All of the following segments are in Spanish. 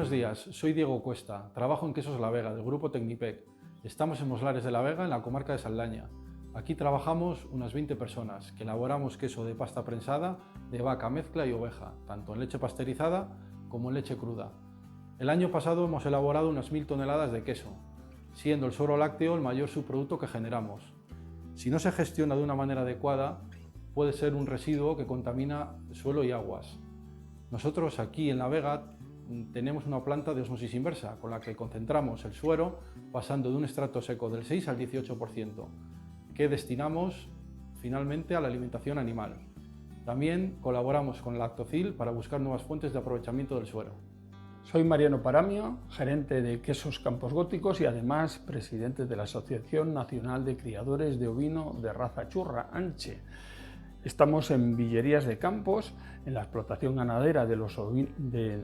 Buenos días, soy Diego Cuesta, trabajo en Quesos La Vega, del grupo Tecnipec. Estamos en Moslar de la Vega, en la comarca de Saldaña. Aquí trabajamos unas 20 personas que elaboramos queso de pasta prensada de vaca, mezcla y oveja, tanto en leche pasteurizada como en leche cruda. El año pasado hemos elaborado unas 1000 toneladas de queso, siendo el suero lácteo el mayor subproducto que generamos. Si no se gestiona de una manera adecuada, puede ser un residuo que contamina suelo y aguas. Nosotros aquí en La Vega tenemos una planta de osmosis inversa con la que concentramos el suero pasando de un extracto seco del 6 al 18%, que destinamos finalmente a la alimentación animal. También colaboramos con Lactocil para buscar nuevas fuentes de aprovechamiento del suero. Soy Mariano Paramio, gerente de Quesos Campos Góticos y además presidente de la Asociación Nacional de Criadores de Ovino de Raza Churra, ANCHE. Estamos en Villerías de Campos, en la explotación ganadera de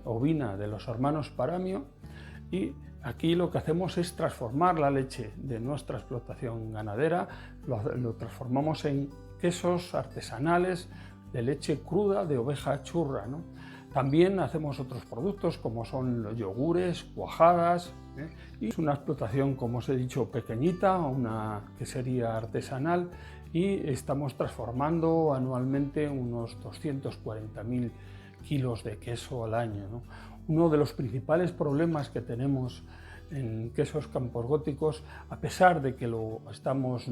ovina de los hermanos Paramio, y aquí lo que hacemos es transformar la leche de nuestra explotación ganadera, lo transformamos en quesos artesanales de leche cruda de oveja churra, ¿no? También hacemos otros productos como son los yogures, cuajadas, y es una explotación, como os he dicho, pequeñita, una quesería artesanal, y estamos transformando anualmente unos 240.000 kilos de queso al año, ¿no? Uno de los principales problemas que tenemos en Quesos Campos Góticos, a pesar de que lo estamos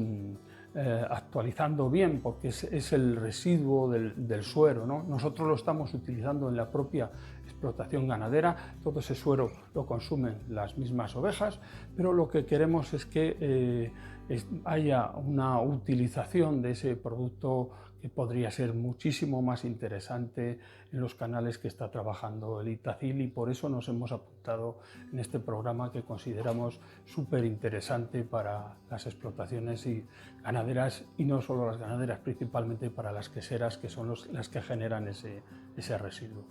actualizando bien, porque es el residuo del suero, ¿no? Nosotros lo estamos utilizando en la propia explotación ganadera, todo ese suero lo consumen las mismas ovejas, pero lo que queremos es que haya una utilización de ese producto que podría ser muchísimo más interesante en los canales que está trabajando el Itacil, y por eso nos hemos apuntado en este programa que consideramos súper interesante para las explotaciones ganaderas, y no solo las ganaderas, principalmente para las queseras, que son las que generan ese residuo.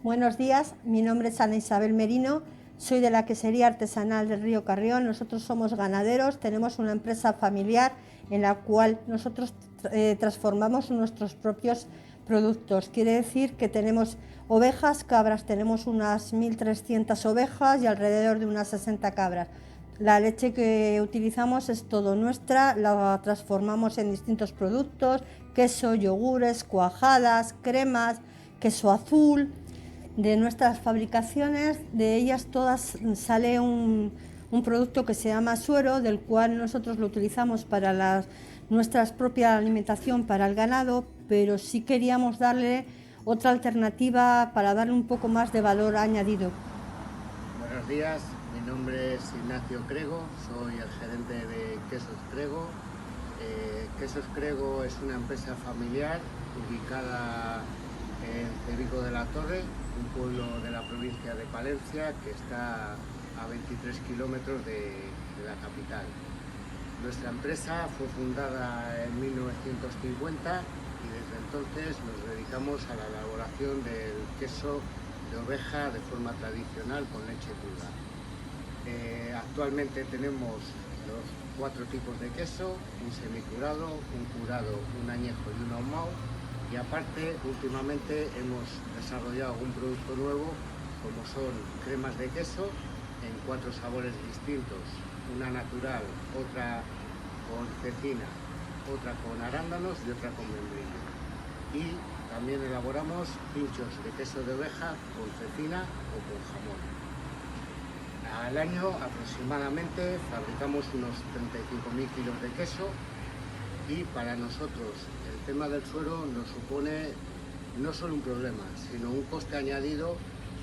Buenos días, mi nombre es Ana Isabel Merino, soy de la quesería artesanal del Río Carrión. Nosotros somos ganaderos, tenemos una empresa familiar en la cual nosotros transformamos nuestros propios productos. Quiere decir que tenemos ovejas, cabras, tenemos unas 1300 ovejas y alrededor de unas 60 cabras. La leche que utilizamos es todo nuestra, la transformamos en distintos productos: queso, yogures, cuajadas, cremas, queso azul. De nuestras fabricaciones, de ellas todas sale un producto que se llama suero, del cual nosotros lo utilizamos para nuestra propia alimentación para el ganado, pero sí queríamos darle otra alternativa para darle un poco más de valor añadido. Buenos días, mi nombre es Ignacio Crego, soy el gerente de Quesos Crego. Quesos Crego es una empresa familiar ubicada en Cebrico de la Torre, un pueblo de la provincia de Palencia que está a 23 kilómetros de la capital. Nuestra empresa fue fundada en 1950 y desde entonces nos dedicamos a la elaboración del queso de oveja de forma tradicional con leche cruda. Actualmente tenemos los 4 tipos de queso: un semicurado, un curado, un añejo y un ahumado. Y aparte, últimamente hemos desarrollado un producto nuevo, como son cremas de queso en 4 sabores distintos: una natural, otra con cecina, otra con arándanos y otra con membrillo. Y también elaboramos pinchos de queso de oveja con cecina o con jamón. Al año aproximadamente fabricamos unos 35.000 kilos de queso, y para nosotros el tema del suero nos supone no solo un problema, sino un coste añadido,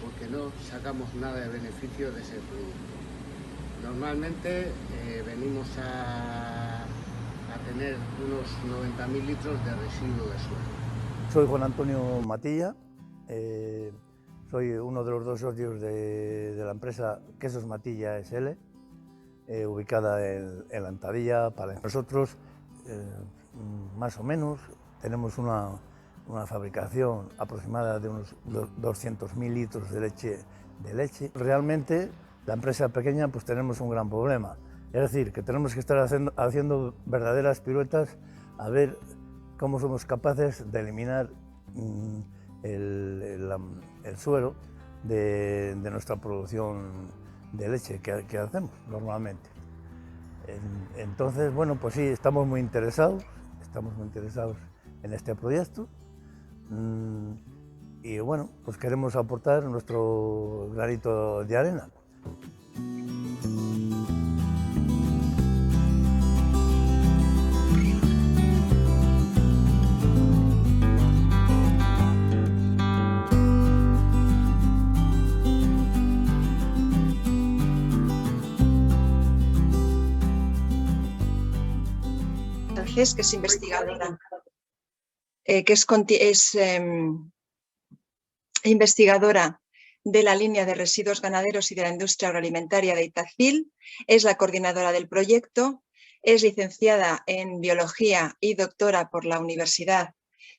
porque no sacamos nada de beneficio de ese producto. Normalmente venimos a tener unos 90.000 litros de residuo de suero. Soy Juan Antonio Matilla, soy uno de los 2 socios de la empresa Quesos Matilla SL, ubicada en la Antadilla. Para nosotros, más o menos, tenemos una fabricación aproximada de unos 200.000 litros de leche. Realmente, la empresa pequeña, pues tenemos un gran problema. Es decir, que tenemos que estar haciendo verdaderas piruetas a ver cómo somos capaces de eliminar el suero de nuestra producción de leche que hacemos normalmente. Entonces, bueno, pues sí, estamos muy interesados en este proyecto y bueno, pues queremos aportar nuestro granito de arena. Que es investigadora, investigadora de la línea de residuos ganaderos y de la industria agroalimentaria de Itacil, es la coordinadora del proyecto, es licenciada en Biología y doctora por la Universidad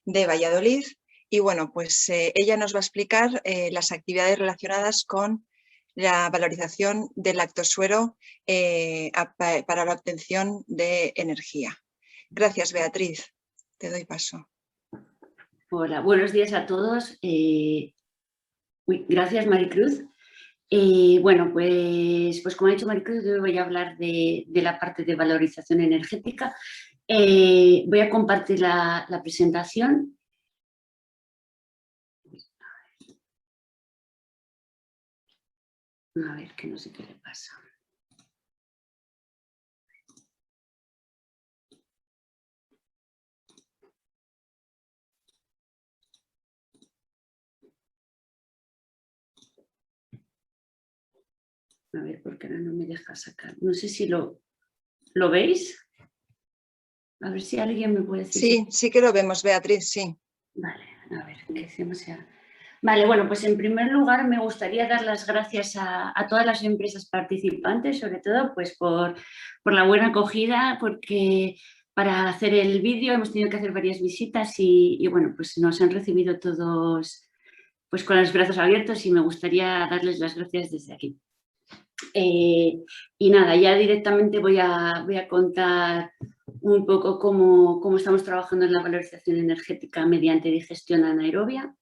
de Valladolid y bueno, pues ella nos va a explicar las actividades relacionadas con la valorización del lactosuero para la obtención de energía. Gracias, Beatriz. Te doy paso. Hola, buenos días a todos. Gracias, Maricruz. Bueno, pues como ha dicho Maricruz, yo voy a hablar de la parte de valorización energética. Voy a compartir la presentación. A ver, que no sé qué le pasa. A ver, porque ahora no me deja sacar. No sé si lo veis. A ver si alguien me puede decir. Sí, sí que lo vemos, Beatriz, sí. Vale, a ver, ¿qué hacemos ya? Vale, bueno, pues en primer lugar me gustaría dar las gracias a todas las empresas participantes, sobre todo pues por la buena acogida, porque para hacer el vídeo hemos tenido que hacer varias visitas y bueno, pues nos han recibido todos pues con los brazos abiertos y me gustaría darles las gracias desde aquí. Y nada, ya directamente voy a contar un poco cómo estamos trabajando en la valorización energética mediante digestión anaerobia.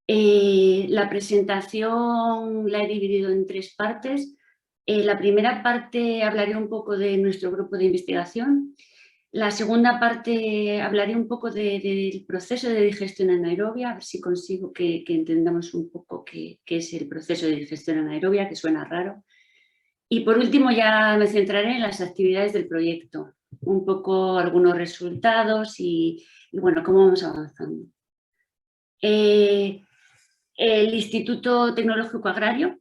La presentación la he dividido en 3 partes. La primera parte hablaré un poco de nuestro grupo de investigación. La segunda parte hablaré un poco del proceso de digestión anaerobia, a ver si consigo que entendamos un poco qué es el proceso de digestión anaerobia, que suena raro. Y por último ya me centraré en las actividades del proyecto, un poco algunos resultados y bueno, cómo vamos avanzando. El Instituto Tecnológico Agrario,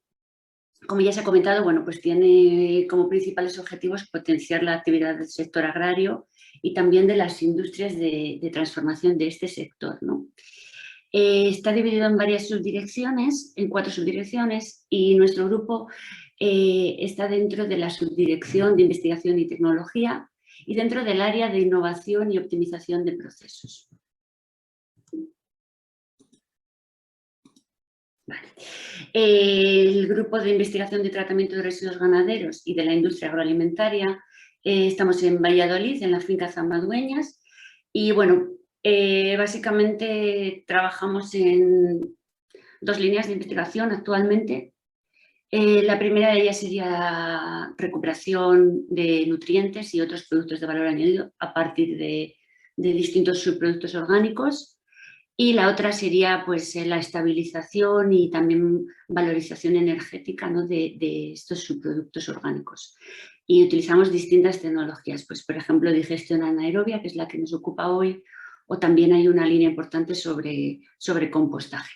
como ya se ha comentado, bueno, pues tiene como principales objetivos potenciar la actividad del sector agrario y también de las industrias de transformación de este sector, ¿no? Está dividido en varias subdirecciones, en 4 subdirecciones, y nuestro grupo está dentro de la subdirección de investigación y tecnología y dentro del área de innovación y optimización de procesos. Vale. El grupo de investigación de tratamiento de residuos ganaderos y de la industria agroalimentaria, estamos en Valladolid, en la finca Zambadueñas, y bueno, básicamente trabajamos en 2 líneas de investigación actualmente. La primera de ellas sería recuperación de nutrientes y otros productos de valor añadido a partir de distintos subproductos orgánicos. Y la otra sería pues, la estabilización y también valorización energética, ¿no? de estos subproductos orgánicos. Y utilizamos distintas tecnologías, pues, por ejemplo, digestión anaerobia, que es la que nos ocupa hoy, o también hay una línea importante sobre compostaje.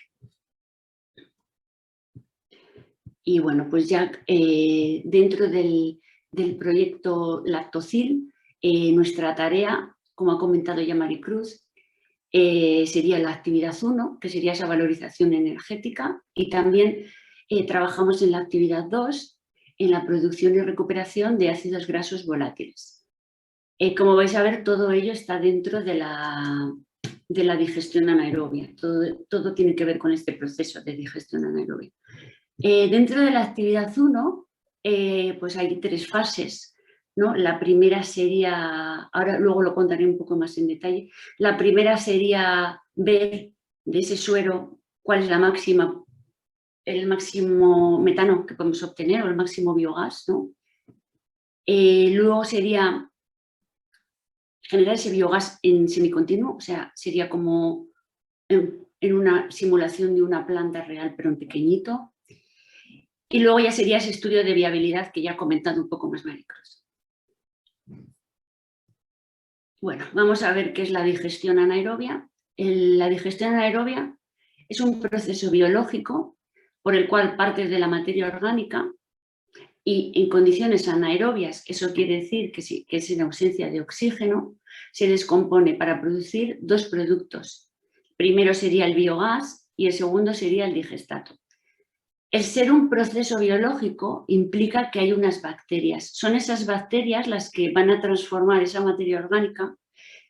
Y bueno, pues ya dentro del proyecto Lactocil, nuestra tarea, como ha comentado ya Maricruz, sería la actividad 1, que sería esa valorización energética, y también trabajamos en la actividad 2, en la producción y recuperación de ácidos grasos volátiles. Como vais a ver, todo ello está dentro de la digestión anaerobia, todo tiene que ver con este proceso de digestión anaerobia. Dentro de la actividad 1, pues hay 3 fases, ¿no? La primera sería, ahora luego lo contaré un poco más en detalle, la primera sería ver de ese suero cuál es la máxima el máximo metano que podemos obtener o el máximo biogás, ¿no? Luego sería generar ese biogás en semicontinuo, o sea, sería como en una simulación de una planta real, pero en pequeñito. Y luego ya sería ese estudio de viabilidad que ya ha comentado un poco más Maricruz. Bueno, vamos a ver qué es la digestión anaerobia. La digestión anaerobia es un proceso biológico por el cual partes de la materia orgánica y en condiciones anaerobias, eso quiere decir que es en ausencia de oxígeno, se descompone para producir dos productos. Primero sería el biogás y el segundo sería el digestato. El ser un proceso biológico implica que hay unas bacterias. Son esas bacterias las que van a transformar esa materia orgánica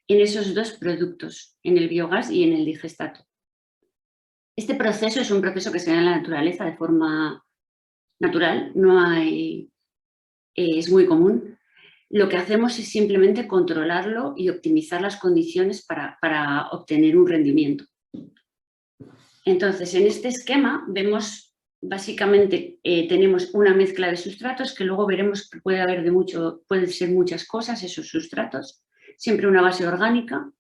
en esos dos productos, en el biogás y en el digestato. Este proceso es un proceso que se da en la naturaleza de forma natural, es muy común. Lo que hacemos es simplemente controlarlo y optimizar las condiciones para obtener un rendimiento. Entonces, en este esquema vemos básicamente tenemos una mezcla de sustratos que luego veremos que pueden ser muchas cosas esos sustratos, siempre una base orgánica.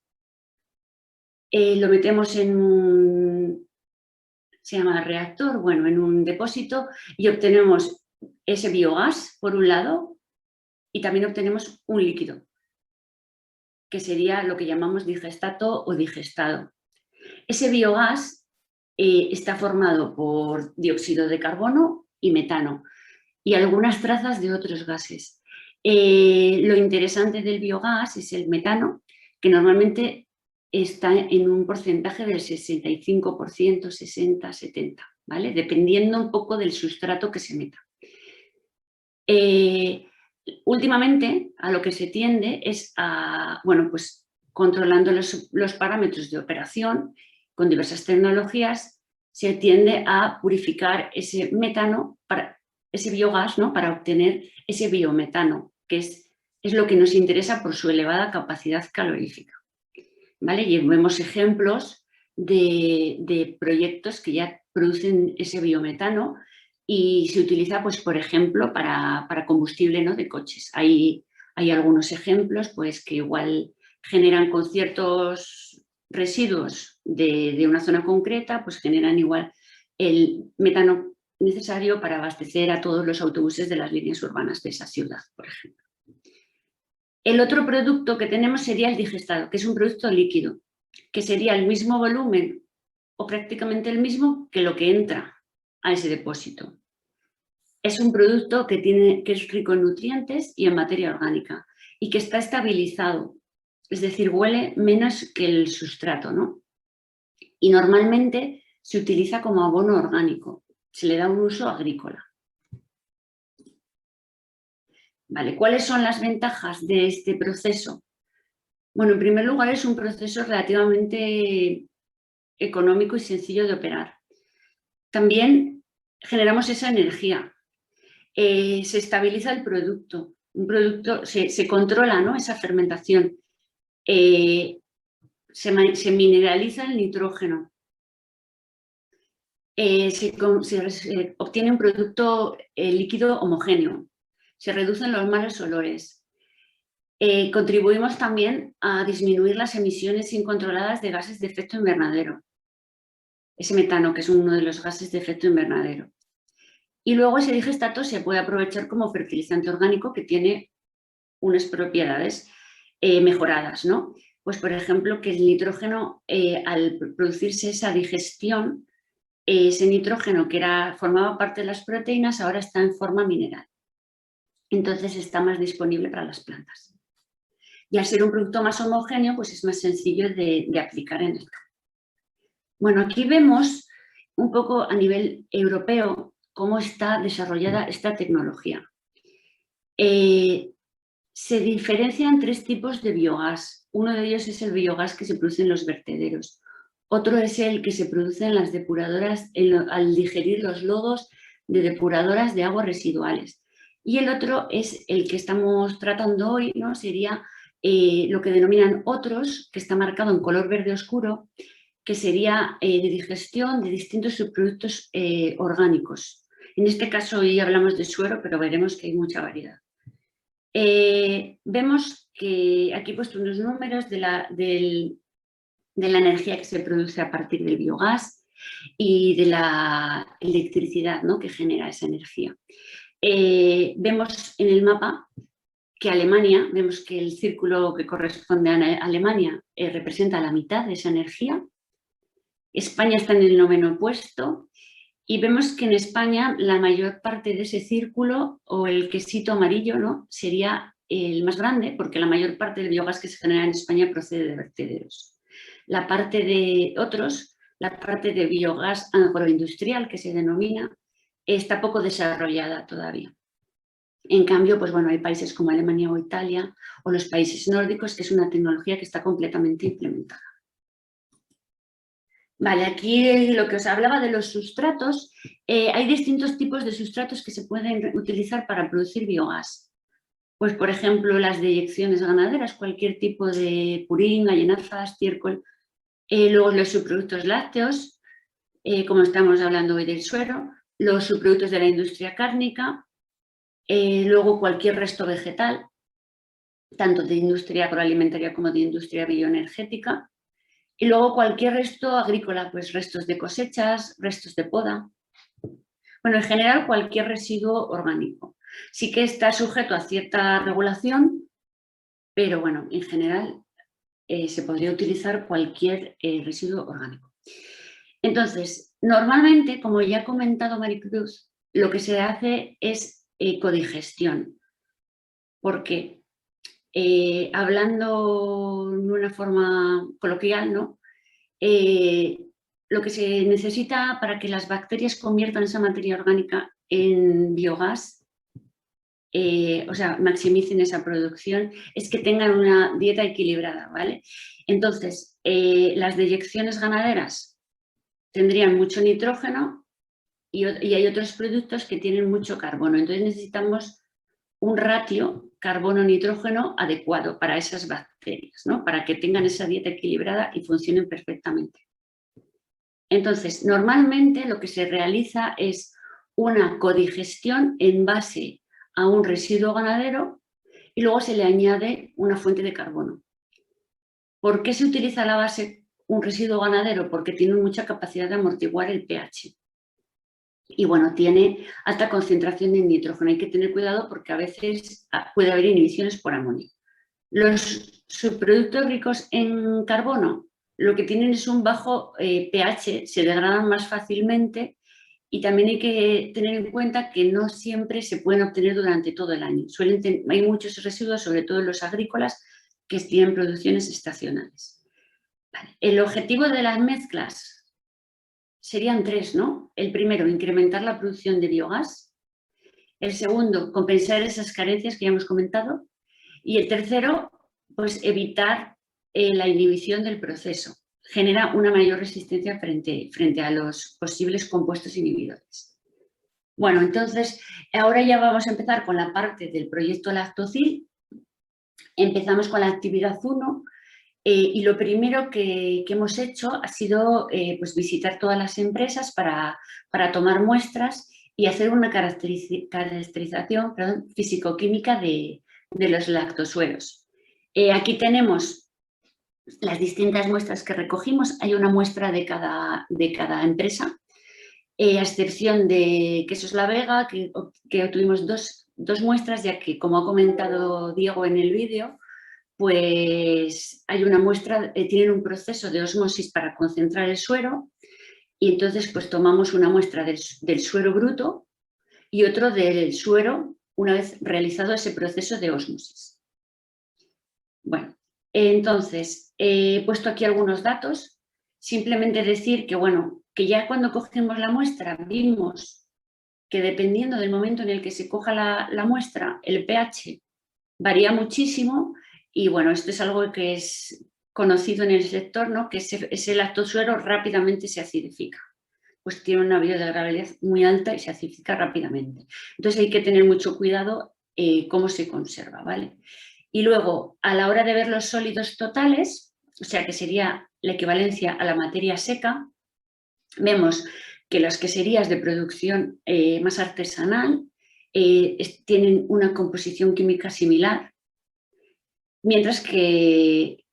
Lo metemos en un, se llama reactor, bueno, en un depósito y obtenemos ese biogás por un lado y también obtenemos un líquido, que sería lo que llamamos digestato o digestado. Ese biogás está formado por dióxido de carbono y metano y algunas trazas de otros gases. Lo interesante del biogás es el metano, que normalmente está en un porcentaje del 65%, 60, 70, ¿vale? Dependiendo un poco del sustrato que se meta. Últimamente a lo que se tiende es a, bueno, pues controlando los parámetros de operación con diversas tecnologías, se tiende a purificar ese metano, ese biogás, ¿no? Para obtener ese biometano, que es lo que nos interesa por su elevada capacidad calorífica, ¿vale? Y vemos ejemplos de proyectos que ya producen ese biometano y se utiliza, pues, por ejemplo, para combustible, ¿no? De coches. Hay algunos ejemplos pues, que igual generan con ciertos residuos de una zona concreta, pues generan igual el metano necesario para abastecer a todos los autobuses de las líneas urbanas de esa ciudad, por ejemplo. El otro producto que tenemos sería el digestado, que es un producto líquido, que sería el mismo volumen o prácticamente el mismo que lo que entra a ese depósito. Es un producto que es rico en nutrientes y en materia orgánica y que está estabilizado. Es decir, huele menos que el sustrato, ¿no? Y normalmente se utiliza como abono orgánico, se le da un uso agrícola. Vale, ¿cuáles son las ventajas de este proceso? Bueno, en primer lugar es un proceso relativamente económico y sencillo de operar. También generamos esa energía, se estabiliza el producto, se controla, ¿no? Esa fermentación. Se mineraliza el nitrógeno, se obtiene un producto líquido homogéneo, se reducen los malos olores. Contribuimos también a disminuir las emisiones incontroladas de gases de efecto invernadero, ese metano que es uno de los gases de efecto invernadero. Y luego ese digestato se puede aprovechar como fertilizante orgánico que tiene unas propiedades mejoradas, ¿no? Pues, por ejemplo, que el nitrógeno, al producirse esa digestión, ese nitrógeno que formaba parte de las proteínas ahora está en forma mineral. Entonces está más disponible para las plantas. Y al ser un producto más homogéneo, pues es más sencillo de aplicar en el campo. Bueno, aquí vemos un poco a nivel europeo cómo está desarrollada esta tecnología. Se diferencian 3 tipos de biogás. Uno de ellos es el biogás que se produce en los vertederos. Otro es el que se produce en las depuradoras al digerir los lodos de depuradoras de aguas residuales. Y el otro es el que estamos tratando hoy, ¿no? Sería lo que denominan otros, que está marcado en color verde oscuro, que sería de digestión de distintos subproductos orgánicos. En este caso hoy hablamos de suero, pero veremos que hay mucha variedad. Vemos que aquí he puesto unos números de la energía que se produce a partir del biogás y de la electricidad, ¿no?, que genera esa energía. Vemos en el mapa que Alemania, vemos que el círculo que corresponde a Alemania representa la mitad de esa energía. España está en el 9º puesto y vemos que en España la mayor parte de ese círculo, o el quesito amarillo, ¿no?, sería el más grande, porque la mayor parte del biogás que se genera en España procede de vertederos. La parte de otros, la parte de biogás agroindustrial, que se denomina, está poco desarrollada todavía. En cambio, pues bueno, hay países como Alemania o Italia o los países nórdicos, que es una tecnología que está completamente implementada. Vale, aquí lo que os hablaba de los sustratos, hay distintos tipos de sustratos que se pueden utilizar para producir biogás. Pues, por ejemplo, las deyecciones ganaderas, cualquier tipo de purín, gallinazas, estiércol. Luego los subproductos lácteos, como estamos hablando hoy del suero, los subproductos de la industria cárnica, luego cualquier resto vegetal, tanto de industria agroalimentaria como de industria bioenergética, y luego cualquier resto agrícola, pues restos de cosechas, restos de poda. Bueno, en general cualquier residuo orgánico. Sí que está sujeto a cierta regulación, pero bueno, en general se podría utilizar cualquier residuo orgánico. Entonces, normalmente, como ya ha comentado Maricruz, lo que se hace es codigestión. Porque hablando de una forma coloquial, ¿no?, lo que se necesita para que las bacterias conviertan esa materia orgánica en biogás, o sea, maximicen esa producción, es que tengan una dieta equilibrada, ¿vale? Entonces, las deyecciones ganaderas tendrían mucho nitrógeno y hay otros productos que tienen mucho carbono. Entonces necesitamos un ratio carbono-nitrógeno adecuado para esas bacterias, ¿no?, para que tengan esa dieta equilibrada y funcionen perfectamente. Entonces, normalmente lo que se realiza es una codigestión en base a un residuo ganadero y luego se le añade una fuente de carbono. ¿Por qué se utiliza a la base un residuo ganadero? Porque tiene mucha capacidad de amortiguar el pH. Y bueno, tiene alta concentración de nitrógeno. Hay que tener cuidado porque a veces puede haber inhibiciones por amonio. Los subproductos ricos en carbono lo que tienen es un bajo pH, se degradan más fácilmente y también hay que tener en cuenta que no siempre se pueden obtener durante todo el año. Hay muchos residuos, sobre todo en los agrícolas, que tienen producciones estacionales. Vale. El objetivo de las mezclas serían 3, ¿no? El primero, incrementar la producción de biogás. El segundo, compensar esas carencias que ya hemos comentado. Y el tercero, pues evitar la inhibición del proceso. Genera una mayor resistencia frente a los posibles compuestos inhibidores. Bueno, entonces, ahora ya vamos a empezar con la parte del proyecto Lactocil. Empezamos con la actividad 1. Y lo primero que hemos hecho ha sido pues visitar todas las empresas para tomar muestras y hacer una caracterización físico-química de los lactosueros. Aquí tenemos las distintas muestras que recogimos. Hay una muestra de cada empresa, a excepción de Quesos La Vega, que obtuvimos dos muestras, ya que, como ha comentado Diego en el vídeo, pues hay una muestra, tienen un proceso de ósmosis para concentrar el suero y entonces pues tomamos una muestra del suero bruto y otro del suero una vez realizado ese proceso de ósmosis. Bueno, entonces he puesto aquí algunos datos, simplemente decir que bueno, que ya cuando cogemos la muestra vimos que dependiendo del momento en el que se coja la muestra, el pH varía muchísimo. Y bueno, esto es algo que es conocido en el sector, ¿no?, que ese lactosuero rápidamente se acidifica. Pues tiene una biodegradabilidad muy alta y se acidifica rápidamente. Entonces hay que tener mucho cuidado cómo se conserva, ¿vale? Y luego, a la hora de ver los sólidos totales, o sea que sería la equivalencia a la materia seca, vemos que las queserías de producción más artesanal tienen una composición química similar, mientras que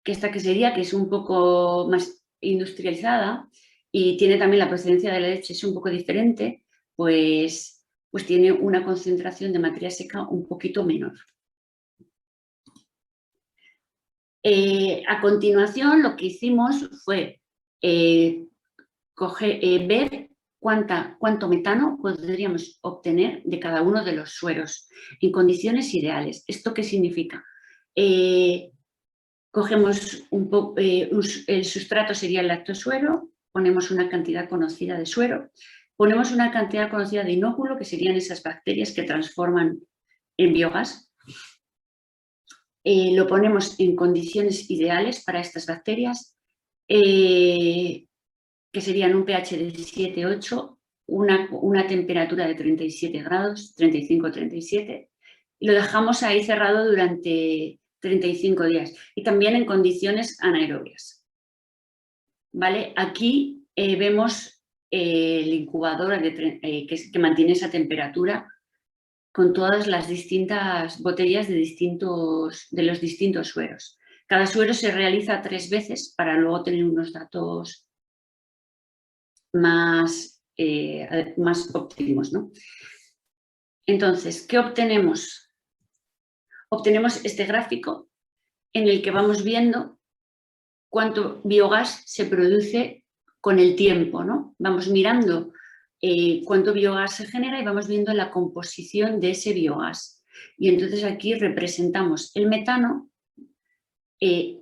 esta quesería, que es un poco más industrializada y tiene también la procedencia de la leche, es un poco diferente, pues tiene una concentración de materia seca un poquito menor. A continuación, lo que hicimos fue ver cuánto metano podríamos obtener de cada uno de los sueros en condiciones ideales. ¿Esto qué significa? Cogemos el sustrato sería el lactosuero, ponemos una cantidad conocida de suero, ponemos una cantidad conocida de inóculo, que serían esas bacterias que transforman en biogás. Lo ponemos en condiciones ideales para estas bacterias, que serían un pH de 7-8, una temperatura de 37 grados, 35-37, y lo dejamos ahí cerrado durante 35 días y también en condiciones anaerobias. ¿Vale? Aquí vemos el incubador que mantiene esa temperatura con todas las distintas botellas de los distintos sueros. Cada suero se realiza 3 veces para luego tener unos datos más óptimos, ¿no? Entonces, ¿qué obtenemos? Obtenemos este gráfico en el que vamos viendo cuánto biogás se produce con el tiempo, ¿no? Vamos mirando cuánto biogás se genera y vamos viendo la composición de ese biogás. Y entonces aquí representamos el metano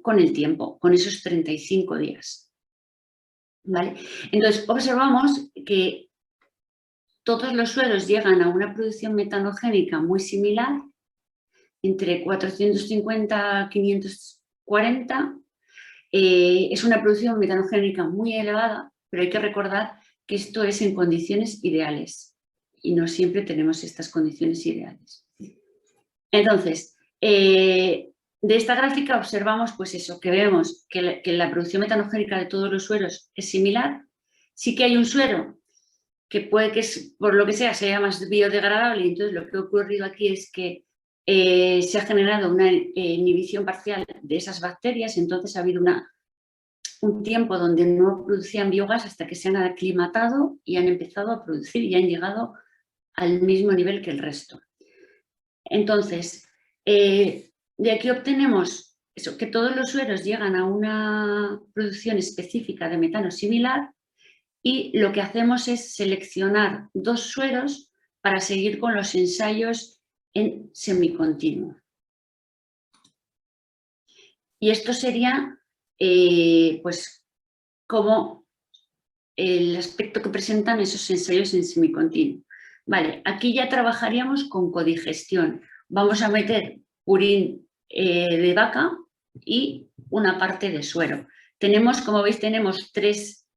con el tiempo, con esos 35 días. ¿Vale? Entonces observamos que todos los sueros llegan a una producción metanogénica muy similar, entre 450 a 540. Es una producción metanogénica muy elevada, pero hay que recordar que esto es en condiciones ideales y no siempre tenemos estas condiciones ideales. Entonces, de esta gráfica observamos pues eso, que vemos que la producción metanogénica de todos los sueros es similar. Sí que hay un suero que puede que, por lo que sea más biodegradable, y entonces lo que ha ocurrido aquí es que se ha generado una inhibición parcial de esas bacterias, entonces ha habido un tiempo donde no producían biogás hasta que se han aclimatado y han empezado a producir y han llegado al mismo nivel que el resto. Entonces, de aquí obtenemos eso, que todos los sueros llegan a una producción específica de metano similar, y lo que hacemos es seleccionar 2 sueros para seguir con los ensayos en semicontinuo. Y esto sería pues como el aspecto que presentan esos ensayos en semicontinuo. Vale, aquí ya trabajaríamos con codigestión. Vamos a meter purín de vaca y una parte de suero. Tenemos, como veis, tenemos tres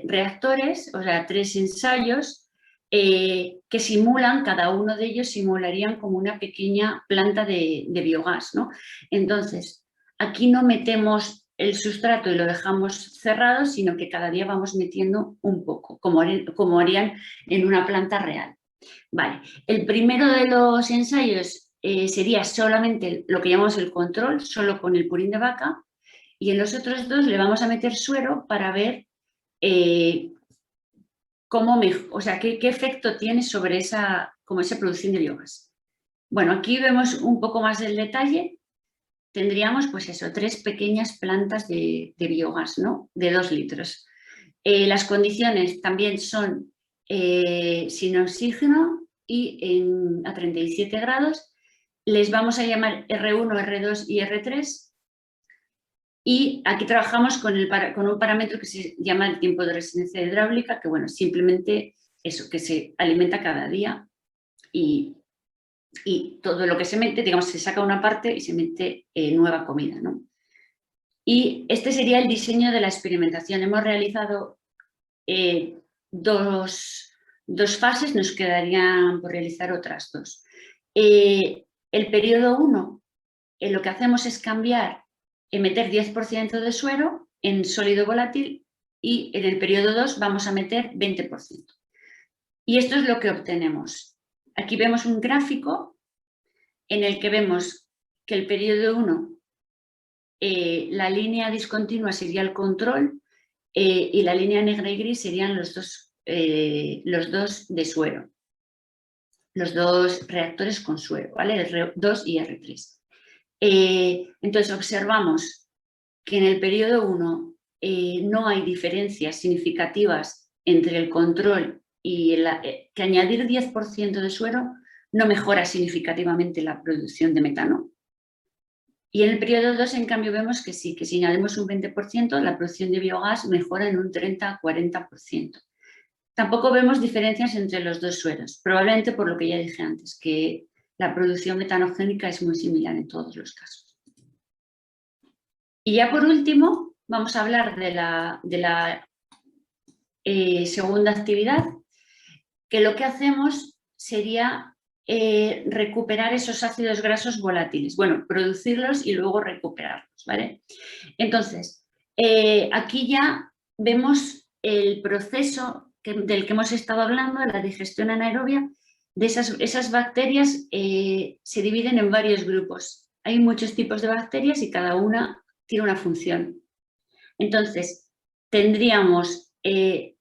reactores, o sea, 3 ensayos que simulan, cada uno de ellos simularían como una pequeña planta de biogás, ¿no? Entonces, aquí no metemos el sustrato y lo dejamos cerrado, sino que cada día vamos metiendo un poco, como harían en una planta real. Vale, el primero de los ensayos sería solamente lo que llamamos el control, solo con el purín de vaca, y en los otros 2 le vamos a meter suero para ver qué efecto tiene sobre esa producción de biogás. Bueno, aquí vemos un poco más del detalle. Tendríamos, pues eso, 3 pequeñas plantas de biogás, ¿no? De 2 litros. Las condiciones también son sin oxígeno y a 37 grados. Les vamos a llamar R1, R2 y R3. Y aquí trabajamos con un parámetro que se llama el tiempo de resistencia hidráulica, que bueno, simplemente eso, que se alimenta cada día y todo lo que se mete, digamos, se saca una parte y se mete nueva comida, ¿no? Y este sería el diseño de la experimentación. Hemos realizado 2 fases, nos quedarían por realizar otras 2. El periodo 1 lo que hacemos es meter 10% de suero en sólido volátil y en el periodo 2 vamos a meter 20%. Y esto es lo que obtenemos. Aquí vemos un gráfico en el que vemos que el periodo 1, la línea discontinua sería el control y la línea negra y gris serían los dos de suero, los dos reactores con suero, ¿vale? R2 y R3. Entonces observamos que en el periodo 1 no hay diferencias significativas entre el control y que añadir 10% de suero no mejora significativamente la producción de metano. Y en el periodo 2, en cambio, vemos que sí, que si añadimos un 20%, la producción de biogás mejora en un 30-40%. Tampoco vemos diferencias entre los dos sueros, probablemente por lo que ya dije antes, que la producción metanogénica es muy similar en todos los casos. Y ya por último, vamos a hablar de la segunda actividad, que lo que hacemos sería recuperar esos ácidos grasos volátiles. Bueno, producirlos y luego recuperarlos, ¿vale? Entonces, aquí ya vemos el proceso del que hemos estado hablando, la digestión anaerobia. De esas bacterias se dividen en varios grupos. Hay muchos tipos de bacterias y cada una tiene una función. Entonces, tendríamos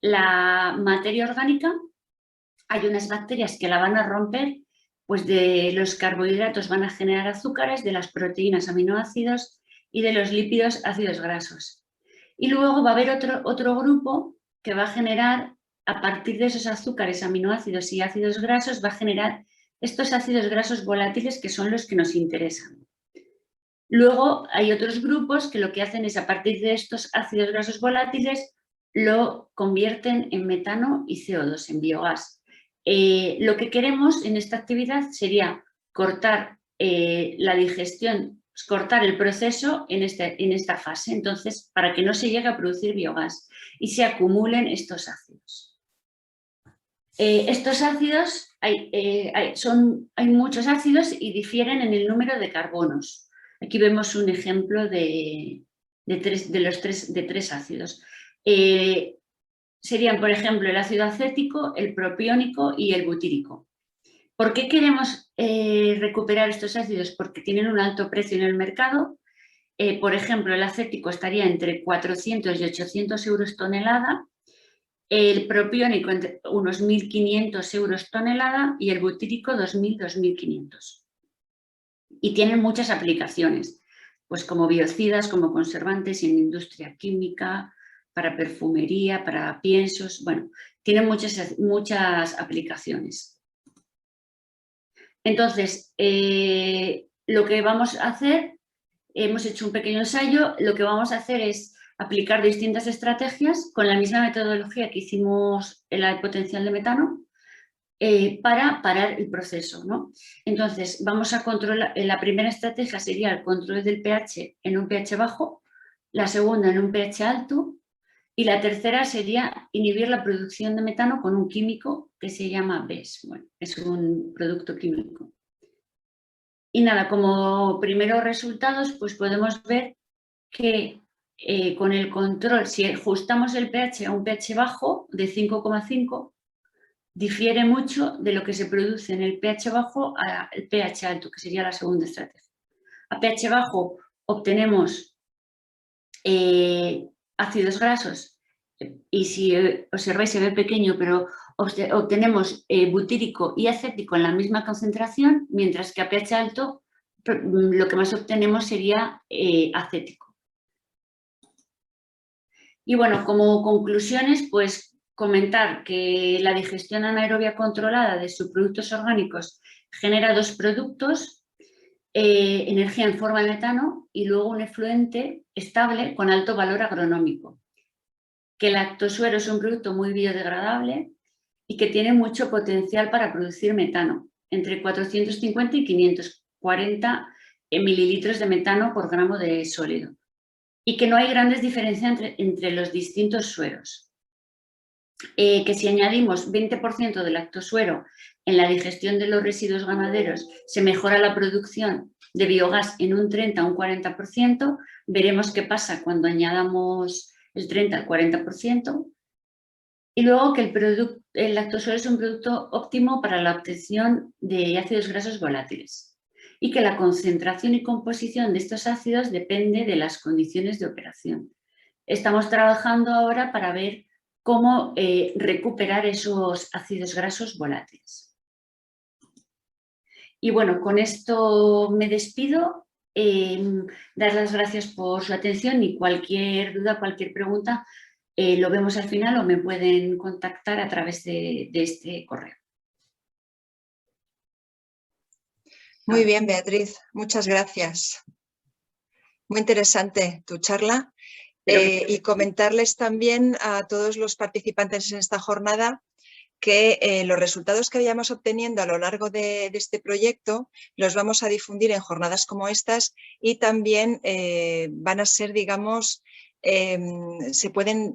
la materia orgánica. Hay unas bacterias que la van a romper, pues de los carbohidratos van a generar azúcares, de las proteínas aminoácidos y de los lípidos ácidos grasos. Y luego va a haber otro grupo que va a generar, a partir de esos azúcares, aminoácidos y ácidos grasos, va a generar estos ácidos grasos volátiles que son los que nos interesan. Luego hay otros grupos que lo que hacen es, a partir de estos ácidos grasos volátiles, lo convierten en metano y CO2, en biogás. Lo que queremos en esta actividad sería cortar la digestión, cortar el proceso en esta fase, entonces, para que no se llegue a producir biogás y se acumulen estos ácidos. Estos ácidos, hay muchos ácidos y difieren en el número de carbonos. Aquí vemos un ejemplo de tres ácidos. Serían, por ejemplo, el ácido acético, el propiónico y el butírico. ¿Por qué queremos recuperar estos ácidos? Porque tienen un alto precio en el mercado. Por ejemplo, el acético estaría entre 400 y 800 euros tonelada, el propiónico entre unos 1.500 euros tonelada y el butírico 2.000, 2.500. Y tienen muchas aplicaciones, pues como biocidas, como conservantes en industria química, para perfumería, para piensos, bueno, tienen muchas aplicaciones. Entonces, lo que vamos a hacer, hemos hecho un pequeño ensayo, lo que vamos a hacer es aplicar distintas estrategias con la misma metodología que hicimos en el potencial de metano para parar el proceso, ¿no? Entonces, vamos a controlar, la primera estrategia sería el control del pH en un pH bajo, la segunda en un pH alto, y la tercera sería inhibir la producción de metano con un químico que se llama BES. Bueno, es un producto químico. Y nada, como primeros resultados, pues podemos ver que con el control, si ajustamos el pH a un pH bajo de 5,5, difiere mucho de lo que se produce en el pH bajo al pH alto, que sería la segunda estrategia. A pH bajo obtenemos ácidos grasos y si observáis se ve pequeño, pero obtenemos butírico y acético en la misma concentración, mientras que a pH alto lo que más obtenemos sería acético. Y bueno, como conclusiones, pues comentar que la digestión anaerobia controlada de subproductos orgánicos genera dos productos, energía en forma de metano y luego un efluente estable con alto valor agronómico. Que el lactosuero es un producto muy biodegradable y que tiene mucho potencial para producir metano, entre 450 y 540 mililitros de metano por gramo de sólido. Y que no hay grandes diferencias entre los distintos sueros. Que si añadimos 20% de lactosuero en la digestión de los residuos ganaderos, se mejora la producción de biogás en un 30 a un 40%. Veremos qué pasa cuando añadamos el 30 al 40%. Y luego que el lactosuero es un producto óptimo para la obtención de ácidos grasos volátiles y que la concentración y composición de estos ácidos depende de las condiciones de operación. Estamos trabajando ahora para ver cómo recuperar esos ácidos grasos volátiles. Y bueno, con esto me despido. Dar las gracias por su atención y cualquier duda, cualquier pregunta, lo vemos al final o me pueden contactar a través de este correo. Muy bien, Beatriz, muchas gracias. Muy interesante tu charla. Y comentarles también a todos los participantes en esta jornada que los resultados que vayamos obteniendo a lo largo de este proyecto los vamos a difundir en jornadas como estas y también van a ser, digamos, se pueden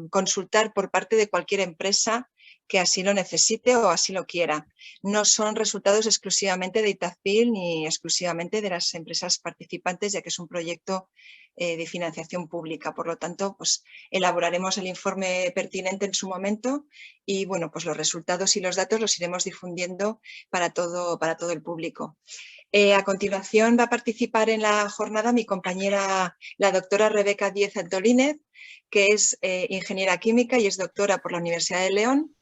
consultar por parte de cualquier empresa que así lo necesite o así lo quiera. No son resultados exclusivamente de Itacil ni exclusivamente de las empresas participantes, ya que es un proyecto de financiación pública. Por lo tanto, pues elaboraremos el informe pertinente en su momento y bueno, pues los resultados y los datos los iremos difundiendo para todo el público. A continuación va a participar en la jornada mi compañera, la doctora Rebeca Díez Antolínez, que es ingeniera química y es doctora por la Universidad de León.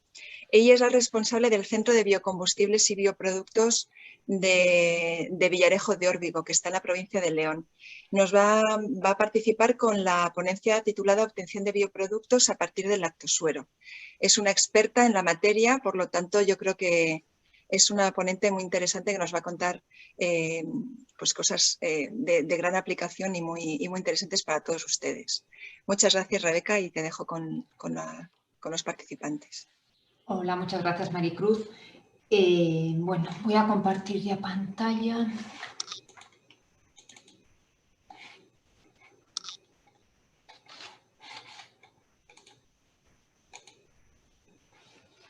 Ella es la responsable del Centro de Biocombustibles y Bioproductos de Villarejo de Órbigo, que está en la provincia de León. Nos va a participar con la ponencia titulada Obtención de bioproductos a partir del lactosuero. Es una experta en la materia, por lo tanto yo creo que es una ponente muy interesante que nos va a contar pues cosas de gran aplicación y muy interesantes para todos ustedes. Muchas gracias, Rebeca, y te dejo con los participantes. Hola, muchas gracias, Maricruz. Bueno, voy a compartir ya pantalla.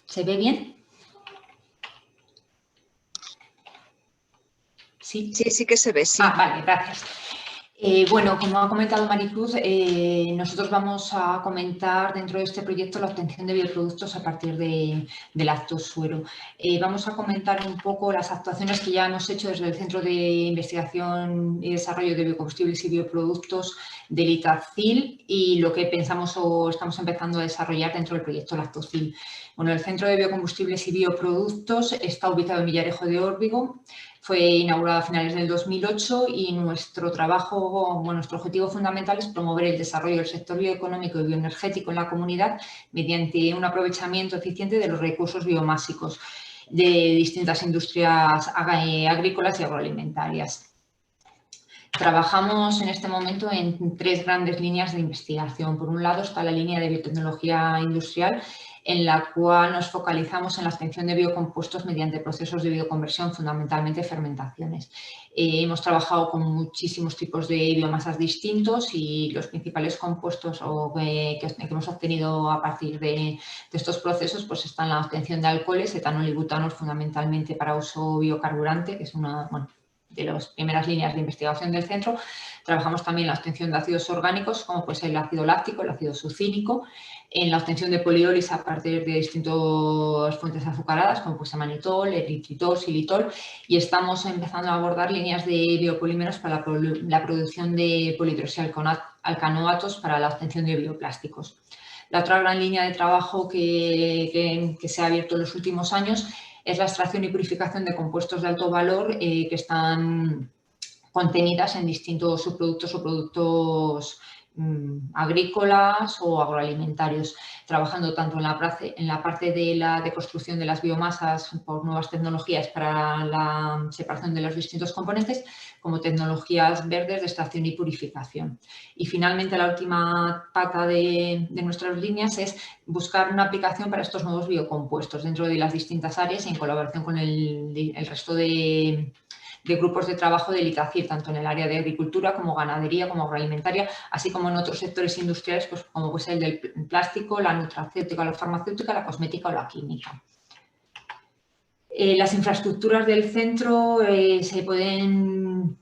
¿Se ve bien? ¿Sí? Sí que se ve, sí. Vale, gracias. Bueno, como ha comentado Maricruz, nosotros vamos a comentar dentro de este proyecto la obtención de bioproductos a partir del lactosuero. Vamos a comentar un poco las actuaciones que ya hemos hecho desde el Centro de Investigación y Desarrollo de Biocombustibles y Bioproductos del Itacil y lo que pensamos o estamos empezando a desarrollar dentro del proyecto Lactocil. Bueno, el Centro de Biocombustibles y Bioproductos está ubicado en Villarejo de Órbigo. Fue inaugurado a finales del 2008 y nuestro trabajo, nuestro objetivo fundamental es promover el desarrollo del sector bioeconómico y bioenergético en la comunidad mediante un aprovechamiento eficiente de los recursos biomásicos de distintas industrias agrícolas y agroalimentarias. Trabajamos en este momento en 3 grandes líneas de investigación. Por un lado está la línea de biotecnología industrial, en la cual nos focalizamos en la obtención de biocompuestos mediante procesos de bioconversión, fundamentalmente fermentaciones. Hemos trabajado con muchísimos tipos de biomasas distintos y los principales compuestos que hemos obtenido a partir de estos procesos pues están la obtención de alcoholes, etanol y butanos, fundamentalmente para uso biocarburante, que es una de las primeras líneas de investigación del centro. Trabajamos también en la obtención de ácidos orgánicos, como puede ser el ácido láctico, el ácido sucínico, en la obtención de poliólisis a partir de distintas fuentes azucaradas, como puede ser manitol, eritritol, xilitol, y estamos empezando a abordar líneas de biopolímeros para la producción de polihidroxialcanoatos para la obtención de bioplásticos. La otra gran línea de trabajo que se ha abierto en los últimos años es la extracción y purificación de compuestos de alto valor que están contenidas en distintos subproductos o productos agrícolas o agroalimentarios, trabajando tanto en la parte de la deconstrucción de las biomasas por nuevas tecnologías para la separación de los distintos componentes, como tecnologías verdes de extracción y purificación. Y finalmente la última pata de nuestras líneas es buscar una aplicación para estos nuevos biocompuestos dentro de las distintas áreas y en colaboración con el resto de grupos de trabajo del Itacil, tanto en el área de agricultura como ganadería, como agroalimentaria, así como en otros sectores industriales, pues como puede ser el del plástico, la nutracéutica, la farmacéutica, la cosmética o la química. Las infraestructuras del centro se pueden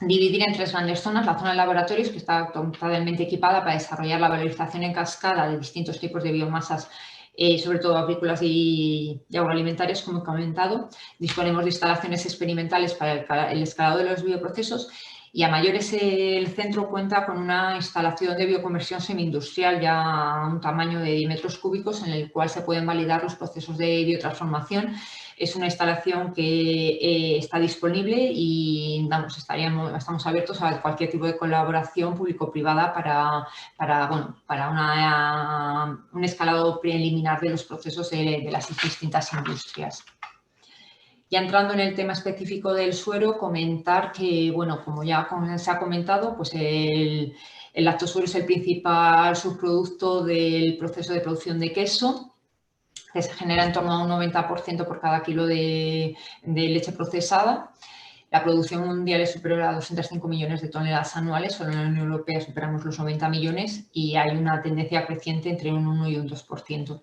dividir en 3 grandes zonas: la zona de laboratorios, que está totalmente equipada para desarrollar la valorización en cascada de distintos tipos de biomasas, sobre todo agrícolas y agroalimentarias, como he comentado. Disponemos de instalaciones experimentales para el escalado de los bioprocesos, y a mayores el centro cuenta con una instalación de bioconversión semi-industrial ya a un tamaño de 10 metros cúbicos, en el cual se pueden validar los procesos de biotransformación. Es una instalación que está disponible y estamos abiertos a cualquier tipo de colaboración público-privada para un escalado preliminar de los procesos de las distintas industrias. Ya entrando en el tema específico del suero, comentar que, bueno, como ya se ha comentado, pues el lactosuero es el principal subproducto del proceso de producción de queso, que se genera en torno a un 90% por cada kilo de leche procesada. La producción mundial es superior a 205 millones de toneladas anuales, solo en la Unión Europea superamos los 90 millones y hay una tendencia creciente entre un 1 y un 2%.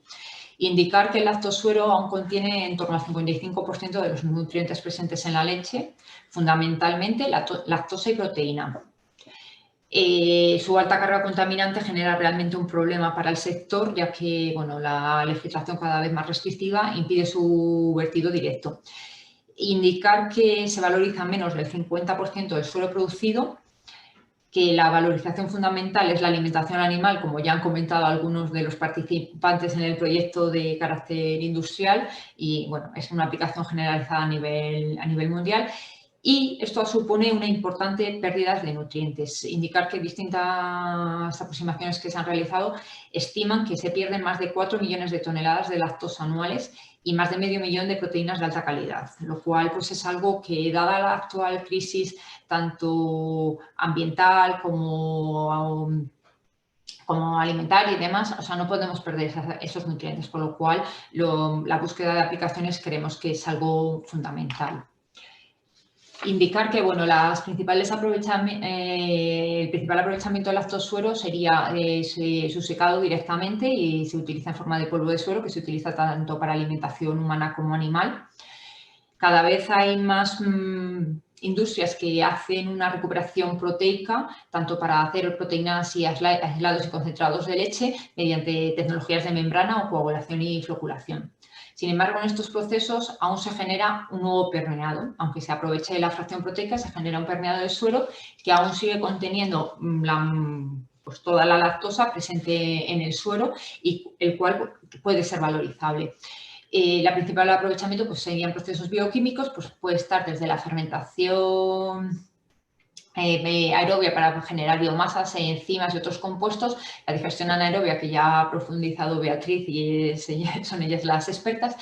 Indicar que el lactosuero aún contiene en torno al 55% de los nutrientes presentes en la leche, fundamentalmente lactosa y proteína. Su alta carga contaminante genera realmente un problema para el sector, ya que, bueno, la legislación cada vez más restrictiva impide su vertido directo. Indicar que se valoriza menos del 50% del suelo producido, que la valorización fundamental es la alimentación animal, como ya han comentado algunos de los participantes en el proyecto de carácter industrial, y bueno, es una aplicación generalizada a nivel mundial. Y esto supone una importante pérdida de nutrientes. Indicar que distintas aproximaciones que se han realizado estiman que se pierden más de 4 millones de toneladas de lactosa anuales y más de medio millón de proteínas de alta calidad, lo cual pues es algo que, dada la actual crisis tanto ambiental como alimentaria y demás, o sea, no podemos perder esos nutrientes, por lo cual la búsqueda de aplicaciones creemos que es algo fundamental. Indicar que, bueno, el principal aprovechamiento del lactosuero sería su secado directamente, y se utiliza en forma de polvo de suero, que se utiliza tanto para alimentación humana como animal. Cada vez hay más industrias que hacen una recuperación proteica, tanto para hacer proteínas y aislados y concentrados de leche mediante tecnologías de membrana o coagulación y floculación. Sin embargo, en estos procesos aún se genera un nuevo permeado. Aunque se aproveche de la fracción proteica, se genera un permeado del suero que aún sigue conteniendo pues toda la lactosa presente en el suero, y el cual puede ser valorizable. El principal aprovechamiento pues serían procesos bioquímicos, pues puede estar desde la fermentación aerobia para generar biomasas, enzimas y otros compuestos, la digestión anaerobia, que ya ha profundizado Beatriz y son ellas las expertas,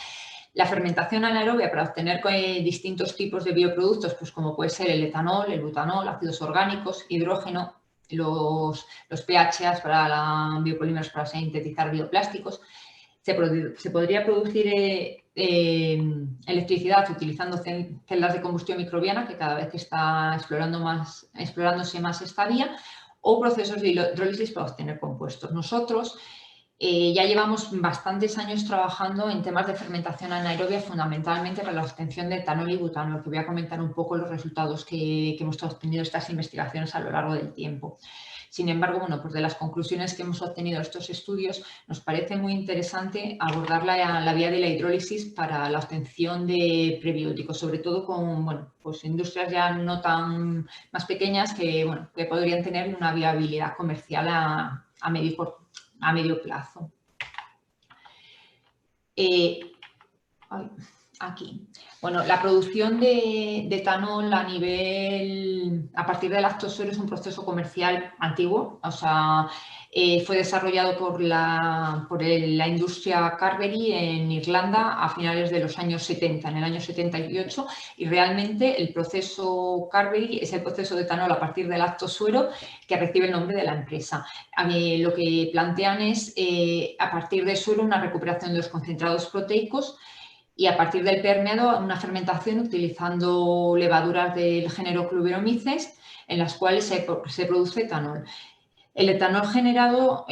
la fermentación anaerobia para obtener distintos tipos de bioproductos, pues como puede ser el etanol, el butanol, ácidos orgánicos, hidrógeno, los PHAs para biopolímeros para sintetizar bioplásticos. Se podría producir electricidad utilizando celdas de combustión microbiana, que cada vez está explorándose más esta vía, o procesos de hidrólisis para obtener compuestos. Nosotros ya llevamos bastantes años trabajando en temas de fermentación anaerobia, fundamentalmente para la obtención de etanol y butanol, que voy a comentar un poco los resultados que hemos obtenido estas investigaciones a lo largo del tiempo. Sin embargo, bueno, pues de las conclusiones que hemos obtenido de estos estudios, nos parece muy interesante abordar la vía de la hidrólisis para la obtención de prebióticos, sobre todo con, bueno, pues industrias ya no tan más pequeñas que, bueno, que podrían tener una viabilidad comercial a medio plazo. Aquí. Bueno, la producción de etanol a partir del lactosuero es un proceso comercial antiguo, o sea, fue desarrollado por la industria Carbery en Irlanda a finales de los años 70, en el año 78, y realmente el proceso Carbery es el proceso de etanol a partir del lactosuero que recibe el nombre de la empresa. Lo que plantean es, a partir del suero, una recuperación de los concentrados proteicos, y a partir del permeado una fermentación utilizando levaduras del género Clubberomyces, en las cuales se produce etanol. El etanol generado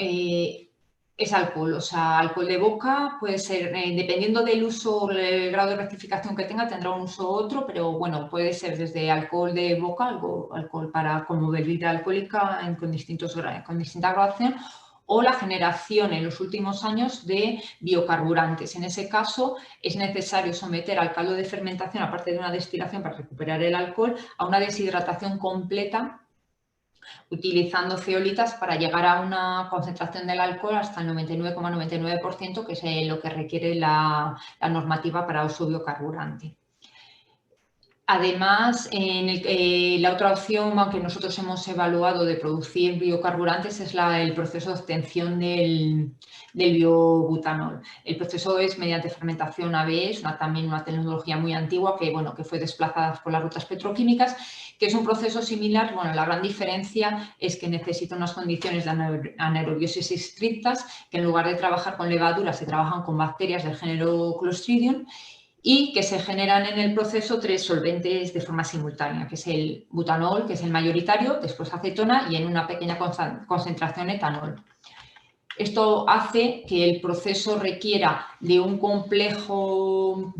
Es alcohol, o sea, alcohol de boca puede ser, dependiendo del uso, el grado de rectificación que tenga, tendrá un uso u otro, pero bueno, puede ser desde alcohol de boca, alcohol como bebida alcohólica con distinta graduación, o la generación en los últimos años de biocarburantes. En ese caso es necesario someter al caldo de fermentación, aparte de una destilación para recuperar el alcohol, a una deshidratación completa utilizando zeolitas para llegar a una concentración del alcohol hasta el 99,99%, que es lo que requiere la normativa para uso biocarburante. Además, la otra opción que nosotros hemos evaluado de producir biocarburantes es el proceso de obtención del biobutanol. El proceso es mediante fermentación ABE, es también una tecnología muy antigua que fue desplazada por las rutas petroquímicas, que es un proceso similar. Bueno, la gran diferencia es que necesita unas condiciones de anaerobiosis estrictas, que en lugar de trabajar con levaduras se trabajan con bacterias del género Clostridium, y que se generan en el proceso 3 solventes de forma simultánea, que es el butanol, que es el mayoritario, después acetona y en una pequeña concentración etanol. Esto hace que el proceso requiera de un complejo,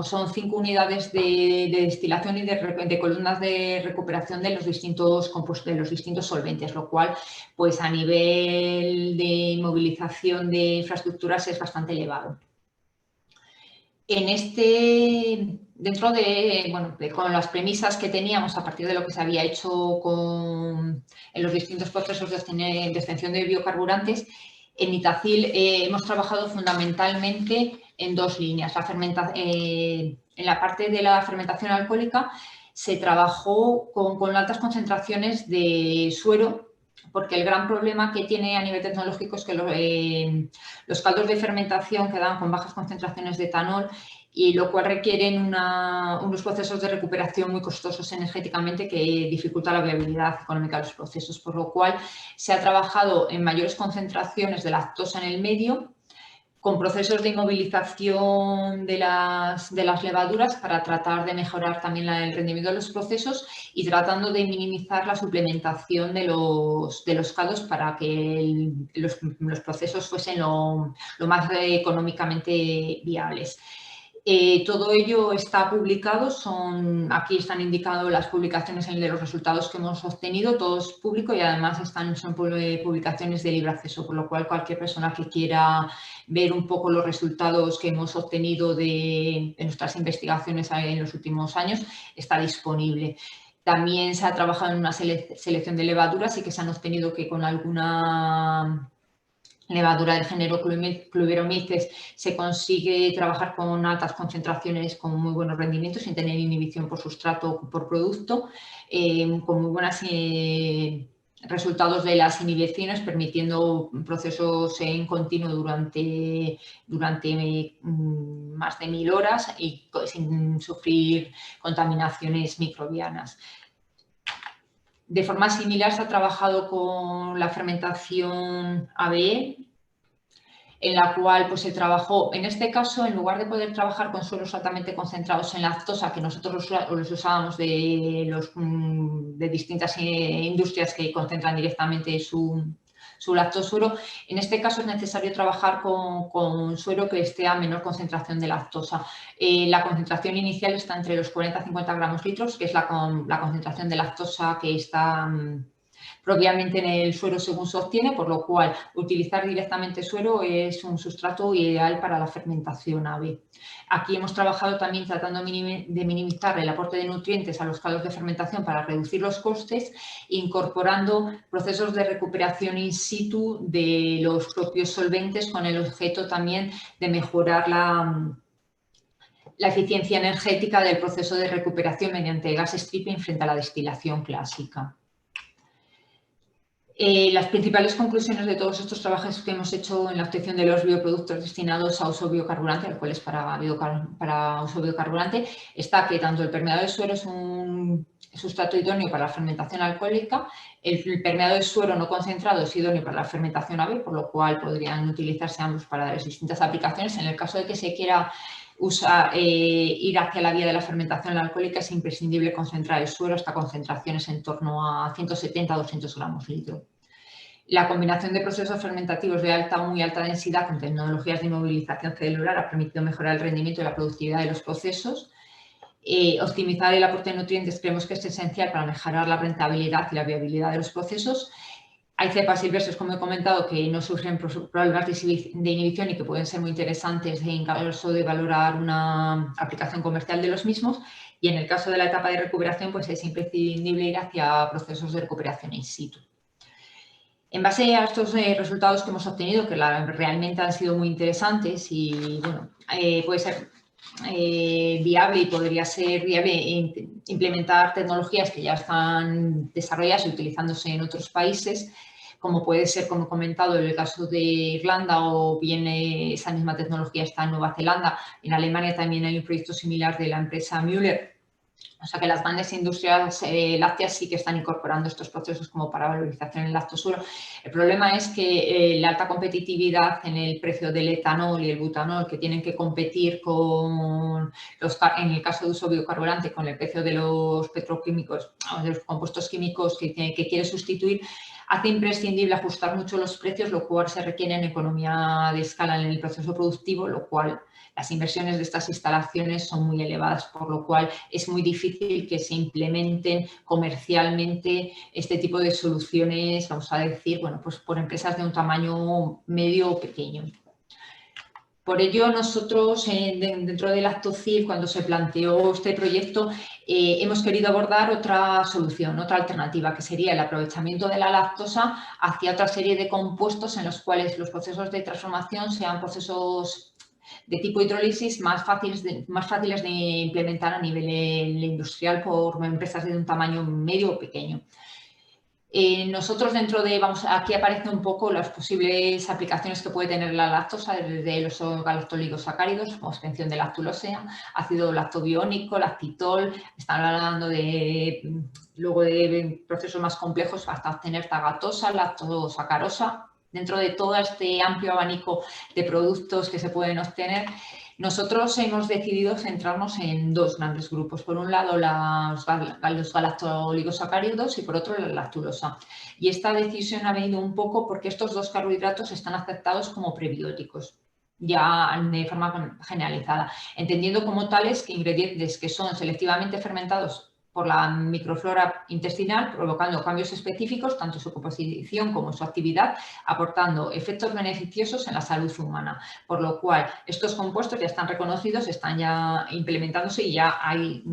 son 5 unidades de destilación y de columnas de recuperación de los distintos compuestos, de los distintos solventes, lo cual, pues a nivel de movilización de infraestructuras es bastante elevado. Con las premisas que teníamos a partir de lo que se había hecho en los distintos procesos de obtención de biocarburantes, en Itacil hemos trabajado fundamentalmente en 2 líneas. En la parte de la fermentación alcohólica se trabajó con altas concentraciones de suero, porque el gran problema que tiene a nivel tecnológico es que los caldos de fermentación quedan con bajas concentraciones de etanol, y lo cual requieren unos procesos de recuperación muy costosos energéticamente que dificulta la viabilidad económica de los procesos, por lo cual se ha trabajado en mayores concentraciones de lactosa en el medio, con procesos de inmovilización de las levaduras para tratar de mejorar también el rendimiento de los procesos y tratando de minimizar la suplementación de los caldos para que los procesos fuesen lo más económicamente viables. Todo ello está publicado, aquí están indicadas las publicaciones de los resultados que hemos obtenido, todo es público y además son publicaciones de libre acceso, por lo cual cualquier persona que quiera ver un poco los resultados que hemos obtenido de nuestras investigaciones en los últimos años está disponible. También se ha trabajado en una selección de levaduras y que se han obtenido que con alguna levadura del género Cluberomyces se consigue trabajar con altas concentraciones con muy buenos rendimientos sin tener inhibición por sustrato o por producto, con muy buenos resultados de las inhibiciones, permitiendo procesos en continuo durante más de 1000 horas y sin sufrir contaminaciones microbianas. De forma similar se ha trabajado con la fermentación ABE, en la cual pues, se trabajó, en este caso, en lugar de poder trabajar con suelos altamente concentrados en lactosa, que nosotros los usábamos de distintas industrias que concentran directamente su lactosuero, en este caso es necesario trabajar con suero que esté a menor concentración de lactosa. La concentración inicial está entre los 40 y 50 gramos litros, que es la concentración de lactosa que está propiamente en el suero según se obtiene, por lo cual utilizar directamente suero es un sustrato ideal para la fermentación ABE. Aquí hemos trabajado también tratando de minimizar el aporte de nutrientes a los caldos de fermentación para reducir los costes, incorporando procesos de recuperación in situ de los propios solventes con el objeto también de mejorar la eficiencia energética del proceso de recuperación mediante gas stripping frente a la destilación clásica. Las principales conclusiones de todos estos trabajos que hemos hecho en la obtención de los bioproductos destinados a uso biocarburante, alcoholes para uso biocarburante, está que tanto el permeado de suero es un sustrato idóneo para la fermentación alcohólica, el permeado de suero no concentrado es idóneo para la fermentación ABE, por lo cual podrían utilizarse ambos para las distintas aplicaciones. En el caso de que se quiera ir hacia la vía de la fermentación alcohólica, es imprescindible concentrar el suero hasta concentraciones en torno a 170 a 200 gramos litro. La combinación de procesos fermentativos de alta o muy alta densidad con tecnologías de inmovilización celular ha permitido mejorar el rendimiento y la productividad de los procesos. Optimizar el aporte de nutrientes creemos que es esencial para mejorar la rentabilidad y la viabilidad de los procesos. Hay cepas silvestres, como he comentado, que no sufren problemas de inhibición y que pueden ser muy interesantes en caso de valorar una aplicación comercial de los mismos. Y en el caso de la etapa de recuperación, pues es imprescindible ir hacia procesos de recuperación in situ. En base a estos resultados que hemos obtenido, que realmente han sido muy interesantes y bueno, puede ser viable y podría ser viable implementar tecnologías que ya están desarrolladas y utilizándose en otros países, como puede ser, como he comentado, en el caso de Irlanda, o bien esa misma tecnología está en Nueva Zelanda. En Alemania también hay un proyecto similar de la empresa Müller. O sea que las grandes industrias lácteas sí que están incorporando estos procesos como para valorización en lactosuro. El problema es que la alta competitividad en el precio del etanol y el butanol, que tienen que competir con en el caso de uso biocarburante, con el precio de los petroquímicos, de los compuestos químicos que quiere sustituir, hace imprescindible ajustar mucho los precios, lo cual se requiere en economía de escala en el proceso productivo, lo cual las inversiones de estas instalaciones son muy elevadas, por lo cual es muy difícil que se implementen comercialmente este tipo de soluciones, vamos a decir, bueno, pues por empresas de un tamaño medio o pequeño. Por ello, nosotros dentro de Lactocil, cuando se planteó este proyecto, hemos querido abordar otra solución, otra alternativa, que sería el aprovechamiento de la lactosa hacia otra serie de compuestos en los cuales los procesos de transformación sean procesos de tipo hidrólisis más fáciles de implementar a nivel industrial por empresas de un tamaño medio o pequeño. Nosotros dentro de, aquí aparecen un poco las posibles aplicaciones que puede tener la lactosa, desde los galactoligosacáridos, como extensión de lactulosea, ácido lactobiónico, lactitol, están hablando luego de procesos más complejos hasta obtener tagatosa, lactosacarosa. Dentro de todo este amplio abanico de productos que se pueden obtener, nosotros hemos decidido centrarnos en dos grandes grupos. Por un lado, los galactoligosacáridos y por otro, la lactulosa. Y esta decisión ha venido un poco porque estos dos carbohidratos están aceptados como prebióticos, ya de forma generalizada, entendiendo como tales que ingredientes que son selectivamente fermentados por la microflora intestinal, provocando cambios específicos, tanto en su composición como en su actividad, aportando efectos beneficiosos en la salud humana. Por lo cual, estos compuestos ya están reconocidos, están ya implementándose y ya hay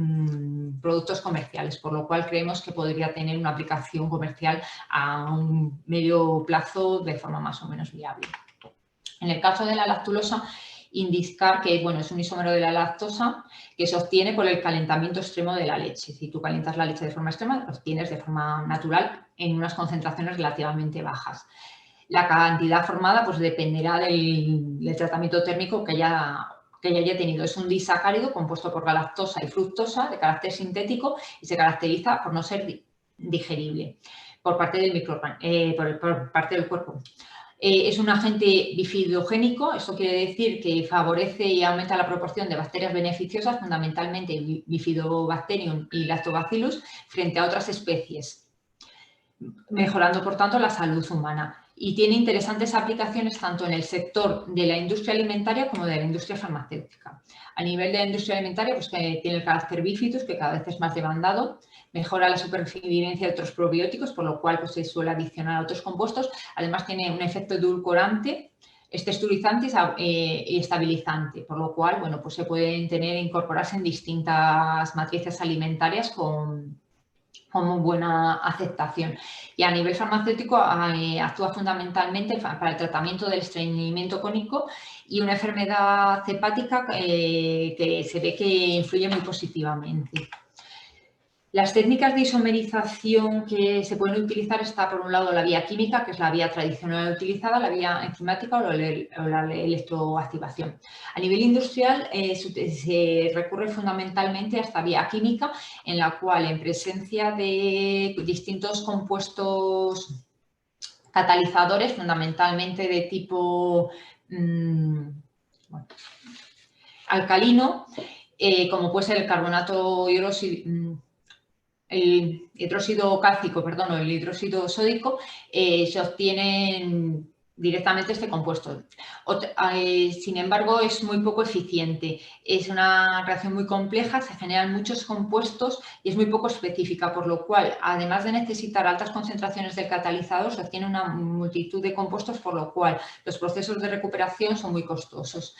productos comerciales, por lo cual creemos que podría tener una aplicación comercial a un medio plazo de forma más o menos viable. En el caso de la lactulosa, indicar que bueno, es un isómero de la lactosa que se obtiene por el calentamiento extremo de la leche. Si tú calientas la leche de forma extrema, lo obtienes de forma natural en unas concentraciones relativamente bajas. La cantidad formada pues dependerá del tratamiento térmico que haya tenido. Es un disacárido compuesto por galactosa y fructosa de carácter sintético y se caracteriza por no ser digerible por parte del por parte del cuerpo. Es un agente bifidogénico, eso quiere decir que favorece y aumenta la proporción de bacterias beneficiosas, fundamentalmente Bifidobacterium y Lactobacillus, frente a otras especies, mejorando por tanto la salud humana. Y tiene interesantes aplicaciones tanto en el sector de la industria alimentaria como de la industria farmacéutica. A nivel de la industria alimentaria, pues tiene el carácter bifidus, que cada vez es más demandado, mejora la supervivencia de otros probióticos, por lo cual pues, se suele adicionar a otros compuestos. Además, tiene un efecto edulcorante, texturizante y estabilizante, por lo cual bueno, pues se pueden incorporarse en distintas matrices alimentarias con muy buena aceptación. Y a nivel farmacéutico actúa fundamentalmente para el tratamiento del estreñimiento crónico y una enfermedad hepática que se ve que influye muy positivamente. Las técnicas de isomerización que se pueden utilizar está por un lado la vía química, que es la vía tradicional utilizada, la vía enzimática o la electroactivación. A nivel industrial se recurre fundamentalmente a esta vía química, en la cual en presencia de distintos compuestos catalizadores, fundamentalmente de tipo alcalino, como puede ser el carbonato hidróxido, el hidróxido cálcico, perdón, o el hidróxido sódico, se obtienen directamente este compuesto. Sin embargo, es muy poco eficiente. Es una reacción muy compleja, se generan muchos compuestos y es muy poco específica, por lo cual, además de necesitar altas concentraciones del catalizador, se obtiene una multitud de compuestos, por lo cual los procesos de recuperación son muy costosos.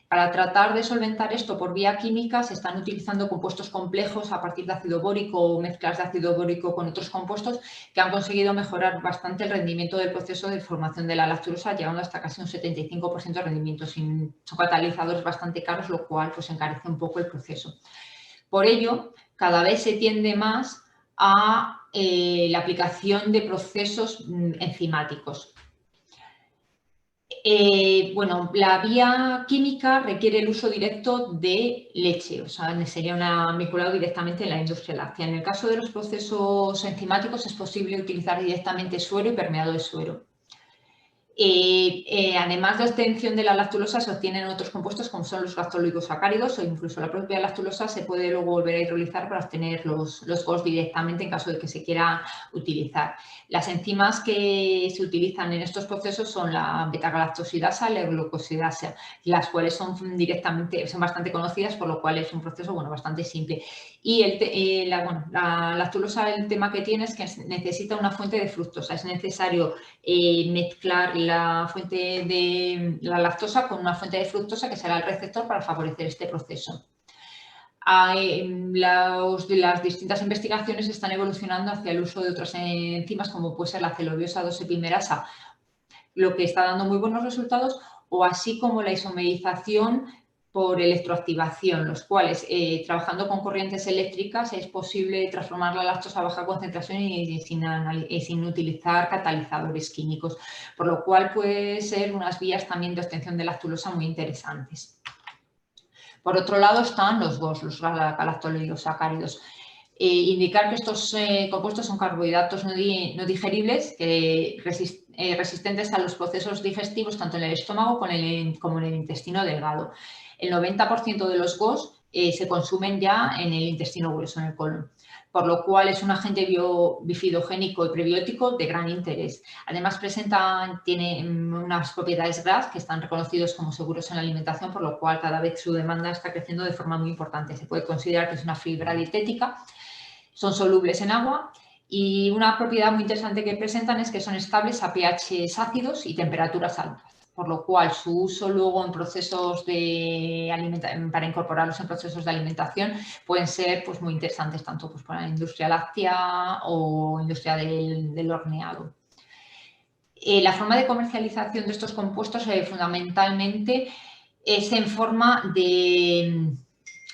Para tratar de solventar esto por vía química se están utilizando compuestos complejos a partir de ácido bórico o mezclas de ácido bórico con otros compuestos que han conseguido mejorar bastante el rendimiento del proceso de formación de la lactulosa, llegando hasta casi un 75% de rendimiento. Son catalizadores bastante caros, lo cual pues encarece un poco el proceso. Por ello, cada vez se tiende más a la aplicación de procesos enzimáticos. Bueno, la vía química requiere el uso directo de leche, o sea, sería vinculado directamente en la industria láctea. En el caso de los procesos enzimáticos es posible utilizar directamente suero y permeado de suero. Además de obtención de la lactulosa, se obtienen otros compuestos como son los lactoligosacáridos o incluso la propia lactulosa se puede luego volver a hidrolizar para obtener los GOS directamente en caso de que se quiera utilizar. Las enzimas que se utilizan en estos procesos son la beta-galactosidasa y la glucosidasa, las cuales son bastante conocidas, por lo cual es un proceso bastante simple. Y la lactulosa, el tema que tiene es que necesita una fuente de fructosa. Es necesario mezclar la fuente de la lactosa con una fuente de fructosa que será el receptor para favorecer este proceso. Las distintas investigaciones están evolucionando hacia el uso de otras enzimas como puede ser la celobiosa 2-epimerasa, lo que está dando muy buenos resultados, o así como la isomerización por electroactivación, los cuales, trabajando con corrientes eléctricas, es posible transformar la lactosa a baja concentración y sin utilizar catalizadores químicos, por lo cual puede ser unas vías también de obtención de lactulosa muy interesantes. Por otro lado están los GOS, los galactoligosacáridos. Indicar que estos compuestos son carbohidratos no digeribles, resistentes a los procesos digestivos tanto en el estómago como en el intestino delgado. El 90% de los GOS se consumen ya en el intestino grueso, en el colon, por lo cual es un agente bifidogénico y prebiótico de gran interés. Además tiene unas propiedades GRAS que están reconocidos como seguros en la alimentación, por lo cual cada vez su demanda está creciendo de forma muy importante. Se puede considerar que es una fibra dietética, son solubles en agua y una propiedad muy interesante que presentan es que son estables a pHs ácidos y temperaturas altas, por lo cual su uso luego en procesos para incorporarlos en procesos de alimentación pueden ser muy interesantes tanto para la industria láctea o industria del horneado. La forma de comercialización de estos compuestos fundamentalmente es en forma de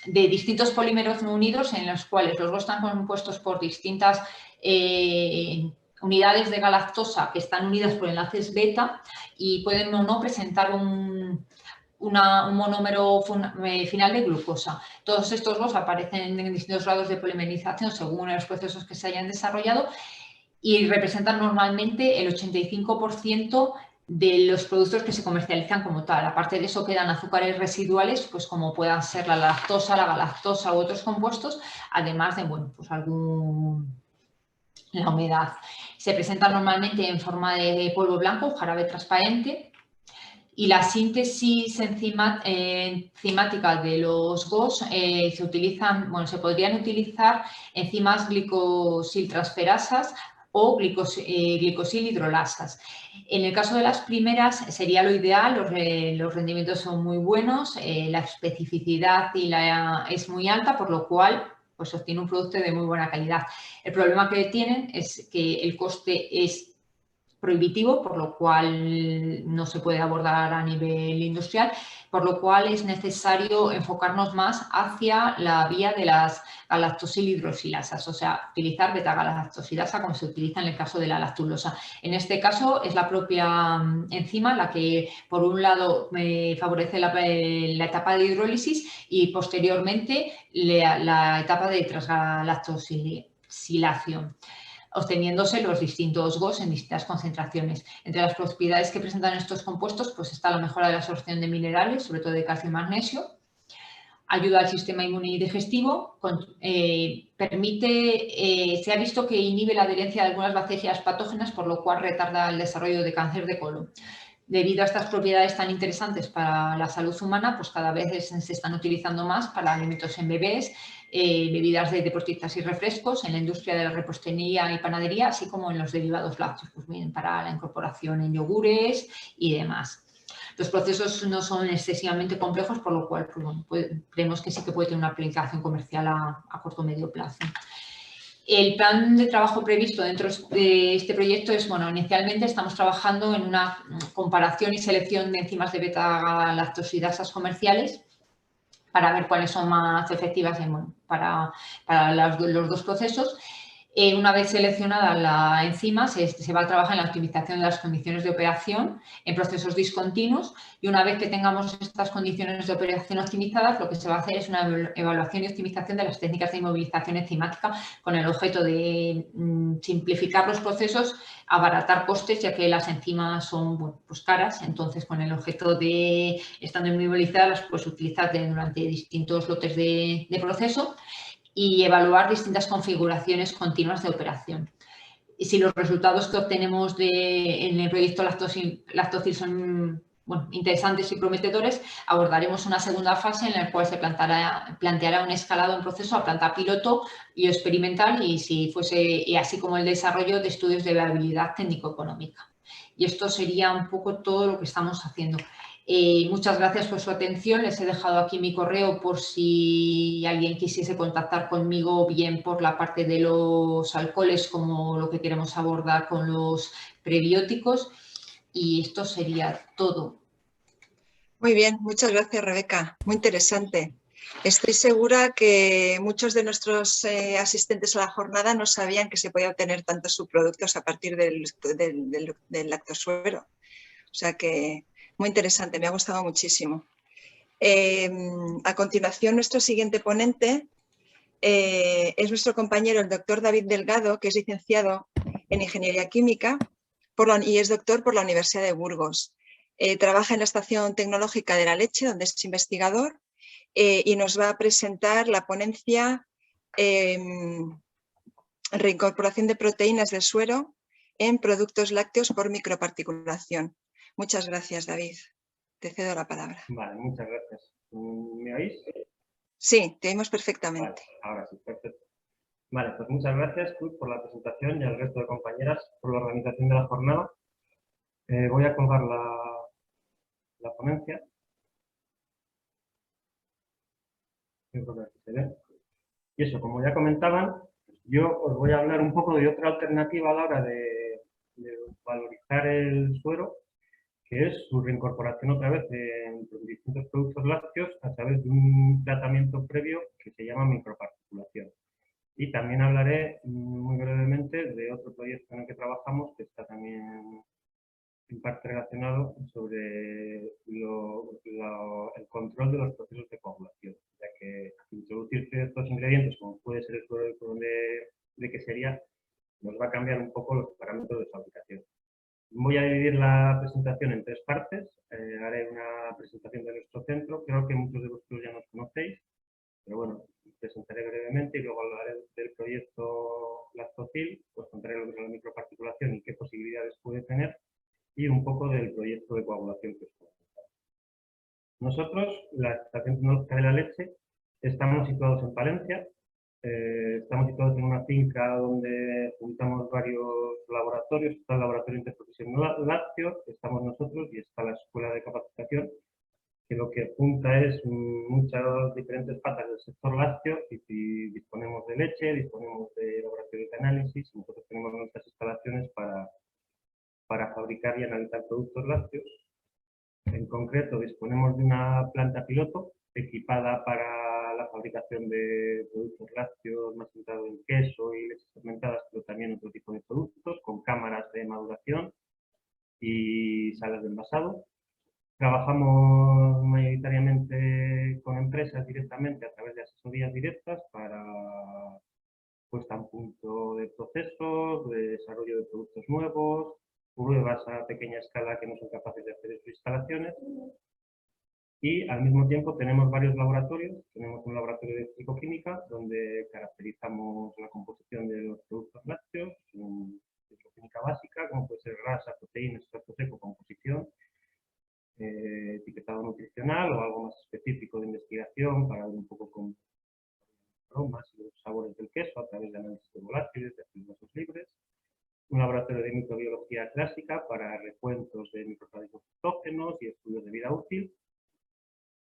distintos polímeros no unidos en los cuales los GOS están compuestos por distintas unidades de galactosa que están unidas por enlaces beta y pueden o no presentar un monómero final de glucosa. Todos estos GOS aparecen en distintos grados de polimerización según los procesos que se hayan desarrollado y representan normalmente el 85% de los productos que se comercializan como tal. Aparte de eso quedan azúcares residuales, pues como puedan ser la lactosa, la galactosa u otros compuestos, además de, la humedad. Se presentan normalmente en forma de polvo blanco, jarabe transparente, y la síntesis enzimática de los GOS se podrían utilizar enzimas glicosiltransferasas o glicosilhidrolasas. En el caso de las primeras sería lo ideal, los rendimientos son muy buenos, la especificidad es muy alta, por lo cual pues obtiene un producto de muy buena calidad. El problema que tienen es que el coste es prohibitivo, por lo cual no se puede abordar a nivel industrial, por lo cual es necesario enfocarnos más hacia la vía de las galactosilhidrosilasas, o sea, utilizar beta-galactosidasa como se utiliza en el caso de la lactulosa. En este caso es la propia enzima la que, por un lado, favorece la etapa de hidrólisis y posteriormente la etapa de transgalactosilación, obteniéndose los distintos GOS en distintas concentraciones. Entre las propiedades que presentan estos compuestos pues está la mejora de la absorción de minerales, sobre todo de calcio y magnesio, ayuda al sistema inmune y digestivo, se ha visto que inhibe la adherencia de algunas bacterias patógenas, por lo cual retarda el desarrollo de cáncer de colon. Debido a estas propiedades tan interesantes para la salud humana, pues cada vez se están utilizando más para alimentos en bebés, bebidas de deportistas y refrescos, en la industria de la repostería y panadería, así como en los derivados lácteos, pues bien, para la incorporación en yogures y demás. Los procesos no son excesivamente complejos, por lo cual pues, creemos que sí que puede tener una aplicación comercial a corto o medio plazo. El plan de trabajo previsto dentro de este proyecto es, bueno, inicialmente estamos trabajando en una comparación y selección de enzimas de beta-lactosidasas comerciales para ver cuáles son más efectivas para los dos procesos. Una vez seleccionada la enzima, se va a trabajar en la optimización de las condiciones de operación en procesos discontinuos, y una vez que tengamos estas condiciones de operación optimizadas, lo que se va a hacer es una evaluación y optimización de las técnicas de inmovilización enzimática con el objeto de simplificar los procesos, abaratar costes, ya que las enzimas son, bueno, pues caras. Entonces, con el objeto de, estando inmovilizadas, pues utilizar durante distintos lotes de proceso, y evaluar distintas configuraciones continuas de operación. Y si los resultados que obtenemos en el proyecto Lactocil son, bueno, interesantes y prometedores, abordaremos una segunda fase en la cual se planteará un escalado en proceso a planta piloto y experimental, y así como el desarrollo de estudios de viabilidad técnico-económica. Y esto sería un poco todo lo que estamos haciendo. Muchas gracias por su atención. Les he dejado aquí mi correo por si alguien quisiese contactar conmigo, bien por la parte de los alcoholes como lo que queremos abordar con los prebióticos. Y esto sería todo. Muy bien, muchas gracias, Rebeca. Muy interesante. Estoy segura que muchos de nuestros asistentes a la jornada no sabían que se podía obtener tantos subproductos a partir del lactosuero. O sea que muy interesante, me ha gustado muchísimo. A continuación, nuestro siguiente ponente es nuestro compañero, el doctor David Delgado, que es licenciado en Ingeniería Química y es doctor por la Universidad de Burgos. Trabaja en la Estación Tecnológica de la Leche, donde es investigador, y nos va a presentar la ponencia Reincorporación de proteínas del suero en productos lácteos por microparticulación. Muchas gracias, David. Te cedo la palabra. Vale, muchas gracias. ¿Me oís? Sí, te oímos perfectamente. Vale, ahora sí, perfecto. Vale, pues muchas gracias por la presentación y al resto de compañeras por la organización de la jornada. Voy a colgar la ponencia. Y eso, como ya comentaban, yo os voy a hablar un poco de otra alternativa a la hora de valorizar el suero, que es su reincorporación otra vez en distintos productos lácteos a través de un tratamiento previo que se llama microparticulación. Y también hablaré muy brevemente de otro proyecto en el que trabajamos, que está también en parte relacionado sobre el control de los procesos de coagulación, ya que introducir ciertos ingredientes, como puede ser el suero de quesería, nos va a cambiar un poco los parámetros de fabricación. Voy a dividir la presentación en tres partes. Haré una presentación de nuestro centro. Creo que muchos de vosotros ya nos conocéis, pero bueno, presentaré brevemente y luego hablaré del proyecto Lactocil, pues contaré lo que es la microparticulación y qué posibilidades puede tener, y un poco del proyecto de coagulación que os puedo contar. Nosotros, la Estación Tecnológica de la Leche, estamos situados en Palencia. Estamos situados en una finca donde juntamos varios laboratorios. Está el Laboratorio Interprofesional Lácteo, estamos nosotros y está la Escuela de Capacitación, que lo que junta es muchas diferentes patas del sector lácteo, y si disponemos de leche, disponemos de laboratorios de análisis, nosotros tenemos nuestras instalaciones para fabricar y analizar productos lácteos. En concreto, disponemos de una planta piloto equipada para la fabricación de productos lácteos más centrados en queso y leches fermentadas, pero también otro tipo de productos, con cámaras de maduración y salas de envasado. Trabajamos mayoritariamente con empresas directamente a través de asesorías directas para puesta en punto de procesos, de desarrollo de productos nuevos, pruebas a pequeña escala que no son capaces de hacer en sus instalaciones. Y al mismo tiempo tenemos varios laboratorios. Tenemos un laboratorio de fisicoquímica donde caracterizamos la composición de los productos lácteos, fisicoquímica básica, como puede ser grasa, proteínas, extracto seco, composición, etiquetado nutricional o algo más específico de investigación para ver un poco con aromas y los sabores del queso a través de análisis de volátiles, de ácidos libres. Un laboratorio de microbiología clásica para recuentos de microorganismos patógenos y estudios de vida útil.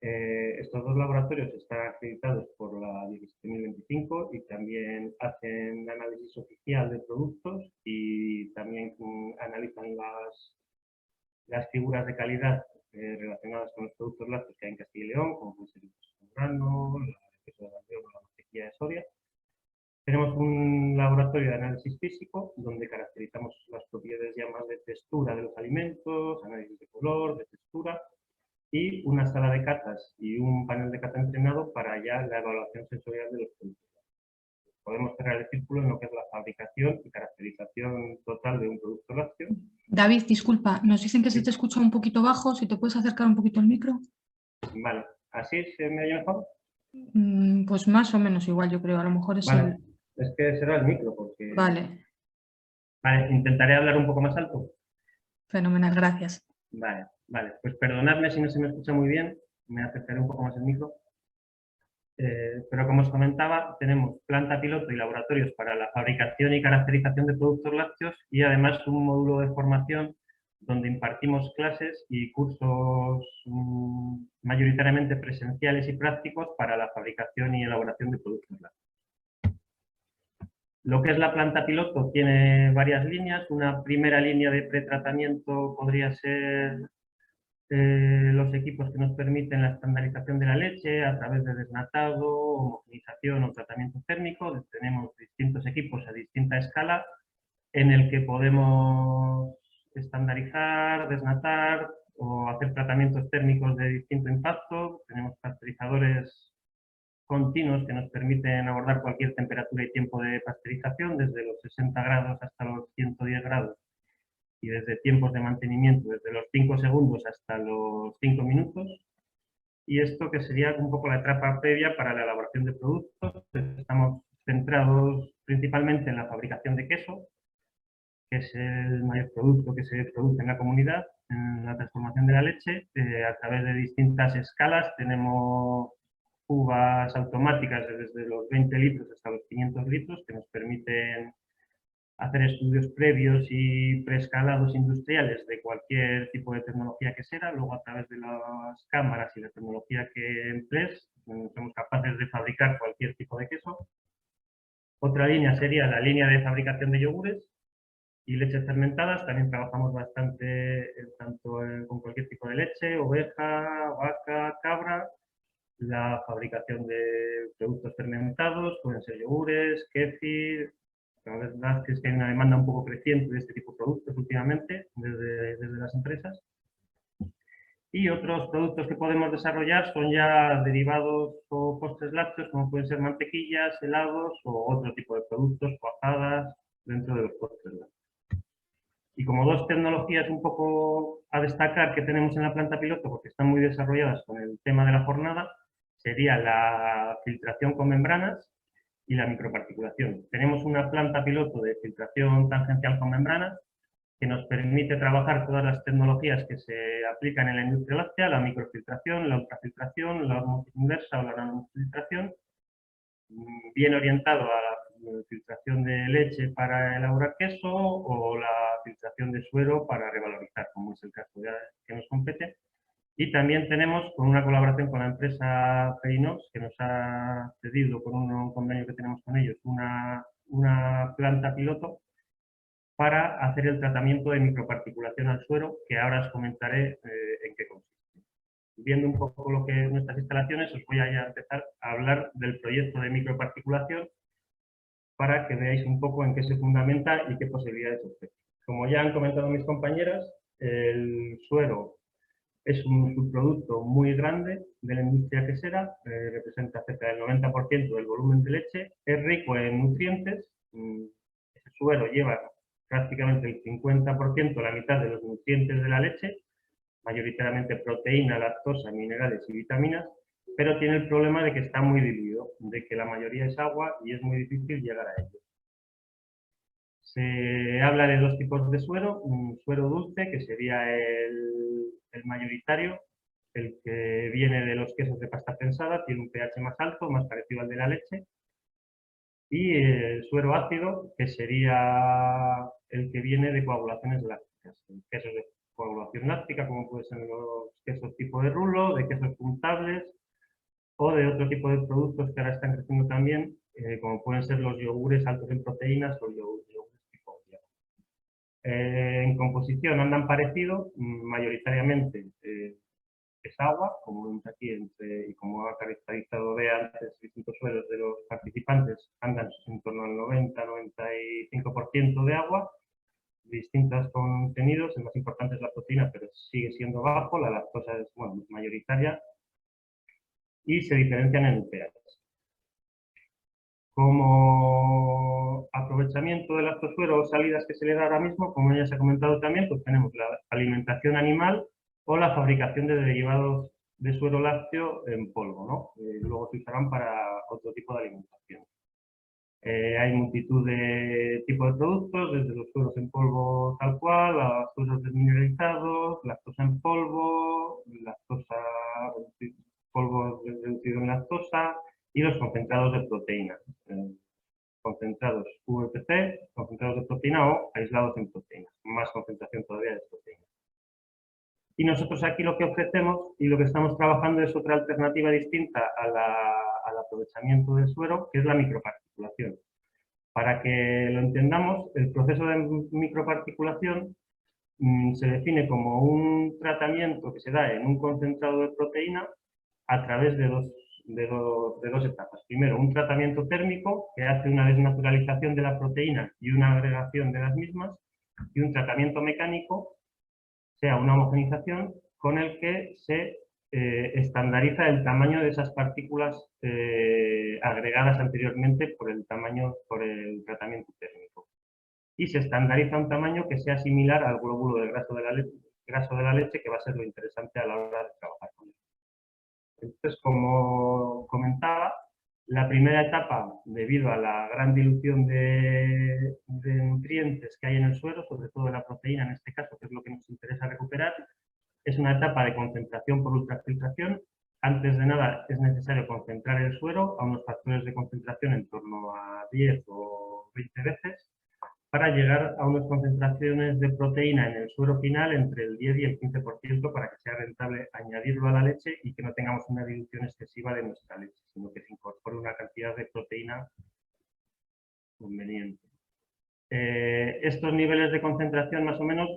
Estos dos laboratorios están acreditados por la 17025 y también hacen análisis oficial de productos y también analizan las figuras de calidad relacionadas con los productos lácteos que hay en Castilla y León, como puede ser el queso grano, el queso de Valdeón o la mantequilla de Soria. Tenemos un laboratorio de análisis físico donde caracterizamos las propiedades ya más de textura de los alimentos, análisis de color, de textura, y una sala de catas y un panel de cata entrenado para ya la evaluación sensorial de los productos. Podemos cerrar el círculo en lo que es la fabricación y caracterización total de un producto lácteo. David, disculpa, nos dicen que se te escucha un poquito bajo, si te puedes acercar un poquito al micro. Vale, ¿así se me oye mejor? Pues más o menos igual, yo creo, a lo mejor es vale. Es que será el micro porque... Vale. Vale, intentaré hablar un poco más alto. Fenomenal, gracias. Vale, vale. Pues perdonadme si no se me escucha muy bien, me acercaré un poco más el micro. Pero como os comentaba, tenemos planta piloto y laboratorios para la fabricación y caracterización de productos lácteos y además un módulo de formación donde impartimos clases y cursos mayoritariamente presenciales y prácticos para la fabricación y elaboración de productos lácteos. Lo que es la planta piloto tiene varias líneas. Una primera línea de pretratamiento podría ser los equipos que nos permiten la estandarización de la leche a través de desnatado, homogenización o tratamiento térmico. Tenemos distintos equipos a distinta escala en el que podemos estandarizar, desnatar o hacer tratamientos térmicos de distinto impacto. Tenemos pasteurizadores continuos que nos permiten abordar cualquier temperatura y tiempo de pasteurización, desde los 60 grados hasta los 110 grados. Y desde tiempos de mantenimiento, desde los 5 segundos hasta los 5 minutos. Y esto que sería un poco la etapa previa para la elaboración de productos. Estamos centrados principalmente en la fabricación de queso, que es el mayor producto que se produce en la comunidad, en la transformación de la leche. A través de distintas escalas tenemos cubas automáticas desde los 20 litros hasta los 500 litros que nos permiten hacer estudios previos y preescalados industriales de cualquier tipo de tecnología que sea. Luego, a través de las cámaras y la tecnología que emplees, somos capaces de fabricar cualquier tipo de queso. Otra línea sería la línea de fabricación de yogures y leches fermentadas. También trabajamos bastante tanto con cualquier tipo de leche, oveja, vaca, cabra. La fabricación de productos fermentados, pueden ser yogures, kéfir. La verdad es que hay una demanda un poco creciente de este tipo de productos últimamente desde las empresas. Y otros productos que podemos desarrollar son ya derivados o postres lácteos, como pueden ser mantequillas, helados o otro tipo de productos, cuajadas, dentro de los postres lácteos. Y como dos tecnologías un poco a destacar que tenemos en la planta piloto, porque están muy desarrolladas con el tema de la jornada, sería la filtración con membranas y la microparticulación. Tenemos una planta piloto de filtración tangencial con membranas que nos permite trabajar todas las tecnologías que se aplican en la industria láctea, la microfiltración, la ultrafiltración, la osmosis inversa o la nanomofiltración, bien orientado a la filtración de leche para elaborar queso o la filtración de suero para revalorizar, como es el caso que nos compete. Y también tenemos, con una colaboración con la empresa Ferinox, que nos ha cedido con un convenio que tenemos con ellos, una planta piloto para hacer el tratamiento de microparticulación al suero, que ahora os comentaré en qué consiste. Viendo un poco lo que es nuestras instalaciones, os voy a ya empezar a hablar del proyecto de microparticulación para que veáis un poco en qué se fundamenta y qué posibilidades ofrece. Como ya han comentado mis compañeras, el suero es un subproducto muy grande de la industria quesera, representa cerca del 90% del volumen de leche, es rico en nutrientes, ese suero lleva prácticamente el 50%, la mitad de los nutrientes de la leche, mayoritariamente proteína, lactosa, minerales y vitaminas, pero tiene el problema de que está muy diluido, de que la mayoría es agua y es muy difícil llegar a ello. Se habla de dos tipos de suero, un suero dulce, que sería el mayoritario, el que viene de los quesos de pasta prensada, tiene un pH más alto, más parecido al de la leche, y el suero ácido, que sería el que viene de coagulaciones lácticas, quesos de coagulación láctica, como pueden ser los quesos tipo de rulo, de quesos untables, o de otro tipo de productos que ahora están creciendo también, como pueden ser los yogures altos en proteínas o yogures tipo Ogia. En composición andan parecido, mayoritariamente es agua, como vemos aquí, y como ha caracterizado Bea antes, distintos suelos de los participantes andan en torno al 90-95% de agua, distintos contenidos, el más importante es la proteína, pero sigue siendo bajo, la lactosa es mayoritaria, y se diferencian en el pH. Como aprovechamiento del lactosuero o salidas que se le da ahora mismo, como ya se ha comentado también, pues tenemos la alimentación animal o la fabricación de derivados de suero lácteo en polvo, ¿no? Luego se usarán para otro tipo de alimentación. Hay multitud de tipos de productos, desde los sueros en polvo tal cual, a los sueros desmineralizados, lactosa en polvo, polvo reducido en lactosa y los concentrados de proteína. Concentrados VPC, concentrados de proteína o aislados en proteínas, más concentración todavía de proteína. Y nosotros aquí lo que ofrecemos y lo que estamos trabajando es otra alternativa distinta al aprovechamiento del suero, que es la microparticulación. Para que lo entendamos, el proceso de microparticulación se define como un tratamiento que se da en un concentrado de proteína a través de dos etapas. Primero, un tratamiento térmico que hace una desnaturalización de la proteína y una agregación de las mismas, y un tratamiento mecánico, sea una homogenización, con el que se estandariza el tamaño de esas partículas agregadas anteriormente por el tratamiento térmico. Y se estandariza un tamaño que sea similar al glóbulo del graso de la leche, que va a ser lo interesante a la hora de trabajar con él. Entonces, como comentaba, la primera etapa, debido a la gran dilución de nutrientes que hay en el suero, sobre todo de la proteína en este caso, que es lo que nos interesa recuperar, es una etapa de concentración por ultrafiltración. Antes de nada es necesario concentrar el suero a unos factores de concentración en torno a 10 o 20 veces, para llegar a unas concentraciones de proteína en el suero final entre el 10 y el 15% para que sea rentable añadirlo a la leche y que no tengamos una dilución excesiva de nuestra leche, sino que se incorpore una cantidad de proteína conveniente. Estos niveles de concentración, más o menos,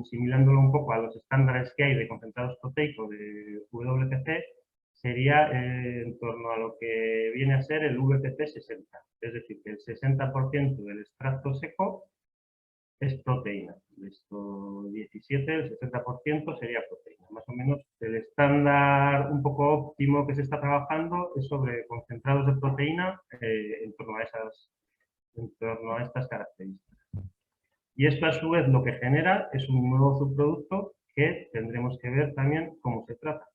similándolo un poco a los estándares que hay de concentrados proteicos de WPC, sería en torno a lo que viene a ser el VPC 60. Es decir, que el 60% del extracto seco es proteína. De estos 17, el 60% sería proteína. Más o menos el estándar un poco óptimo que se está trabajando es sobre concentrados de proteína en torno a estas características. Y esto a su vez lo que genera es un nuevo subproducto que tendremos que ver también cómo se trata.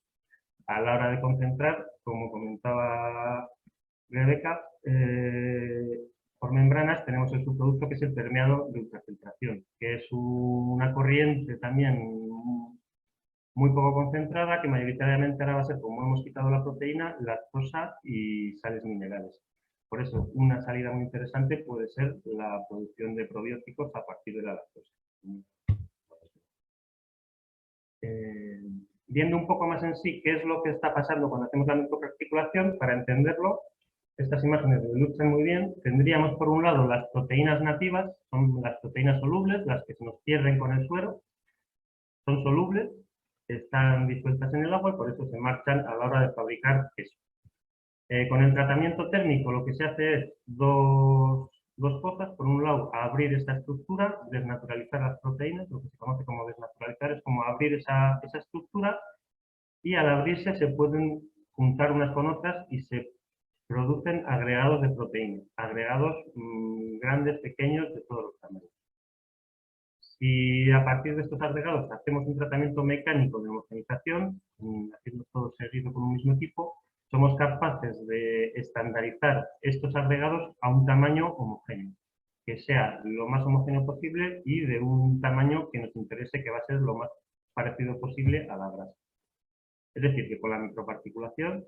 A la hora de concentrar, como comentaba Rebeca, por membranas tenemos el subproducto que es el permeado de ultrafiltración, que es una corriente también muy poco concentrada, que mayoritariamente ahora va a ser, como hemos quitado la proteína, lactosa y sales minerales. Por eso, una salida muy interesante puede ser la producción de probióticos a partir de la lactosa. Viendo un poco más en sí qué es lo que está pasando cuando hacemos la microparticulación, para entenderlo, estas imágenes lo ilustran muy bien. Tendríamos por un lado las proteínas nativas, son las proteínas solubles, las que se nos pierden con el suero, son solubles, están disueltas en el agua y por eso se marchan a la hora de fabricar queso. Con el tratamiento térmico lo que se hace es dos cosas. Por un lado, abrir esta estructura, desnaturalizar las proteínas, lo que se conoce como desnaturalizar es como abrir esa estructura, y al abrirse se pueden juntar unas con otras y se producen agregados de proteína, agregados grandes, pequeños, de todos los tamaños. Y a partir de estos agregados hacemos un tratamiento mecánico de homogenización, haciendo todo seguido con un mismo equipo, somos capaces de estandarizar estos agregados a un tamaño homogéneo, que sea lo más homogéneo posible y de un tamaño que nos interese, que va a ser lo más parecido posible a la grasa. Es decir, que con la microparticulación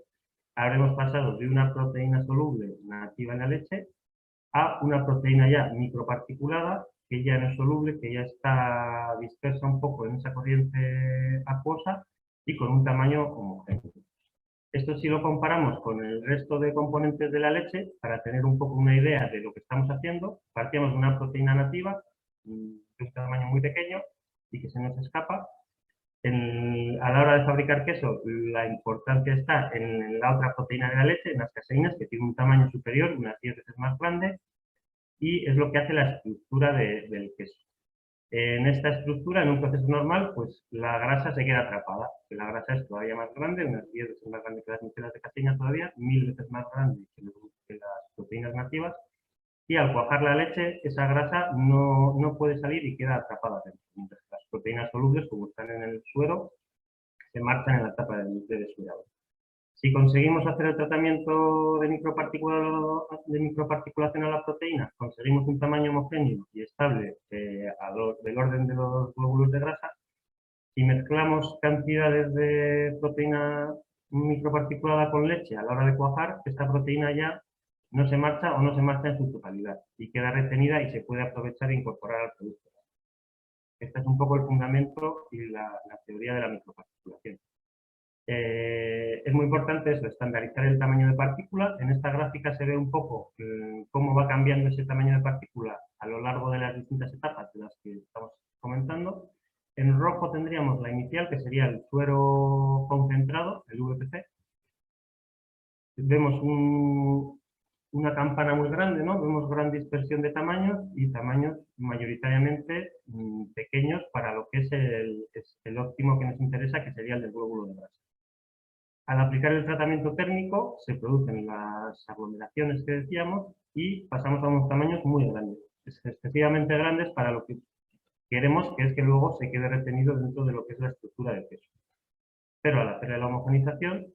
habremos pasado de una proteína soluble nativa en la leche a una proteína ya microparticulada, que ya no es soluble, que ya está dispersa un poco en esa corriente acuosa y con un tamaño homogéneo. Esto si lo comparamos con el resto de componentes de la leche, para tener un poco una idea de lo que estamos haciendo, partíamos de una proteína nativa de un tamaño muy pequeño y que se nos escapa. A la hora de fabricar queso, la importancia está en la otra proteína de la leche, en las caseínas, que tiene un tamaño superior, unas 10 veces más grande, y es lo que hace la estructura del queso. En esta estructura, en un proceso normal, pues la grasa se queda atrapada. La grasa es todavía más grande, unas 10 veces más grande que las micelas de caseína todavía, 1000 veces más grande que las proteínas nativas, y al cuajar la leche, esa grasa no puede salir y queda atrapada dentro. Mientras que las proteínas solubles, como están en el suero, se marchan en la etapa de dessuerado. Si conseguimos hacer el tratamiento de microparticulación a la proteína, conseguimos un tamaño homogéneo y estable del orden de los glóbulos de grasa. Si mezclamos cantidades de proteína microparticulada con leche a la hora de cuajar, esta proteína ya no se marcha o no se marcha en su totalidad y queda retenida y se puede aprovechar e incorporar al producto. Este es un poco el fundamento y la teoría de la microparticulación. Es muy importante eso, estandarizar el tamaño de partícula. En esta gráfica se ve un poco cómo va cambiando ese tamaño de partícula a lo largo de las distintas etapas de las que estamos comentando. En rojo tendríamos la inicial, que sería el suero concentrado, el VPC. Vemos una campana muy grande, ¿no? Vemos gran dispersión de tamaños y tamaños mayoritariamente pequeños para lo que es el óptimo que nos interesa, que sería el del glóbulo de grasa. Al aplicar el tratamiento térmico se producen las aglomeraciones que decíamos y pasamos a unos tamaños muy grandes, excesivamente grandes para lo que queremos, que es que luego se quede retenido dentro de lo que es la estructura del queso. Pero al hacer la homogenización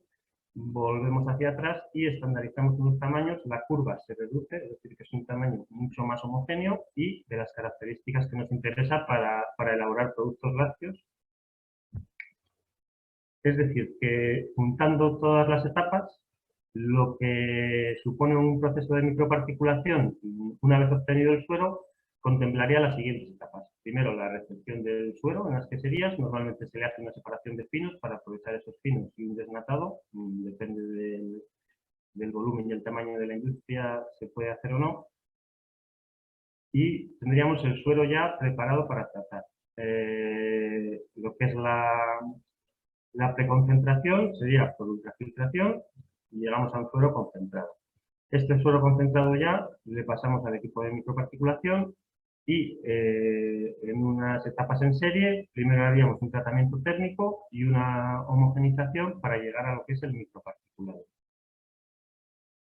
volvemos hacia atrás y estandarizamos unos tamaños, la curva se reduce, es decir, que es un tamaño mucho más homogéneo y de las características que nos interesa para elaborar productos lácteos. Es decir, que juntando todas las etapas, lo que supone un proceso de microparticulación, una vez obtenido el suero, contemplaría las siguientes etapas. Primero, la recepción del suero en las queserías. Normalmente se le hace una separación de finos para aprovechar esos finos y un desnatado. Depende del volumen y el tamaño de la industria, se puede hacer o no. Y tendríamos el suero ya preparado para tratar. Lo que es la preconcentración sería por ultrafiltración y llegamos a un suero concentrado. Este suero concentrado ya le pasamos al equipo de microparticulación y en unas etapas en serie, primero haríamos un tratamiento térmico y una homogenización para llegar a lo que es el microparticulado.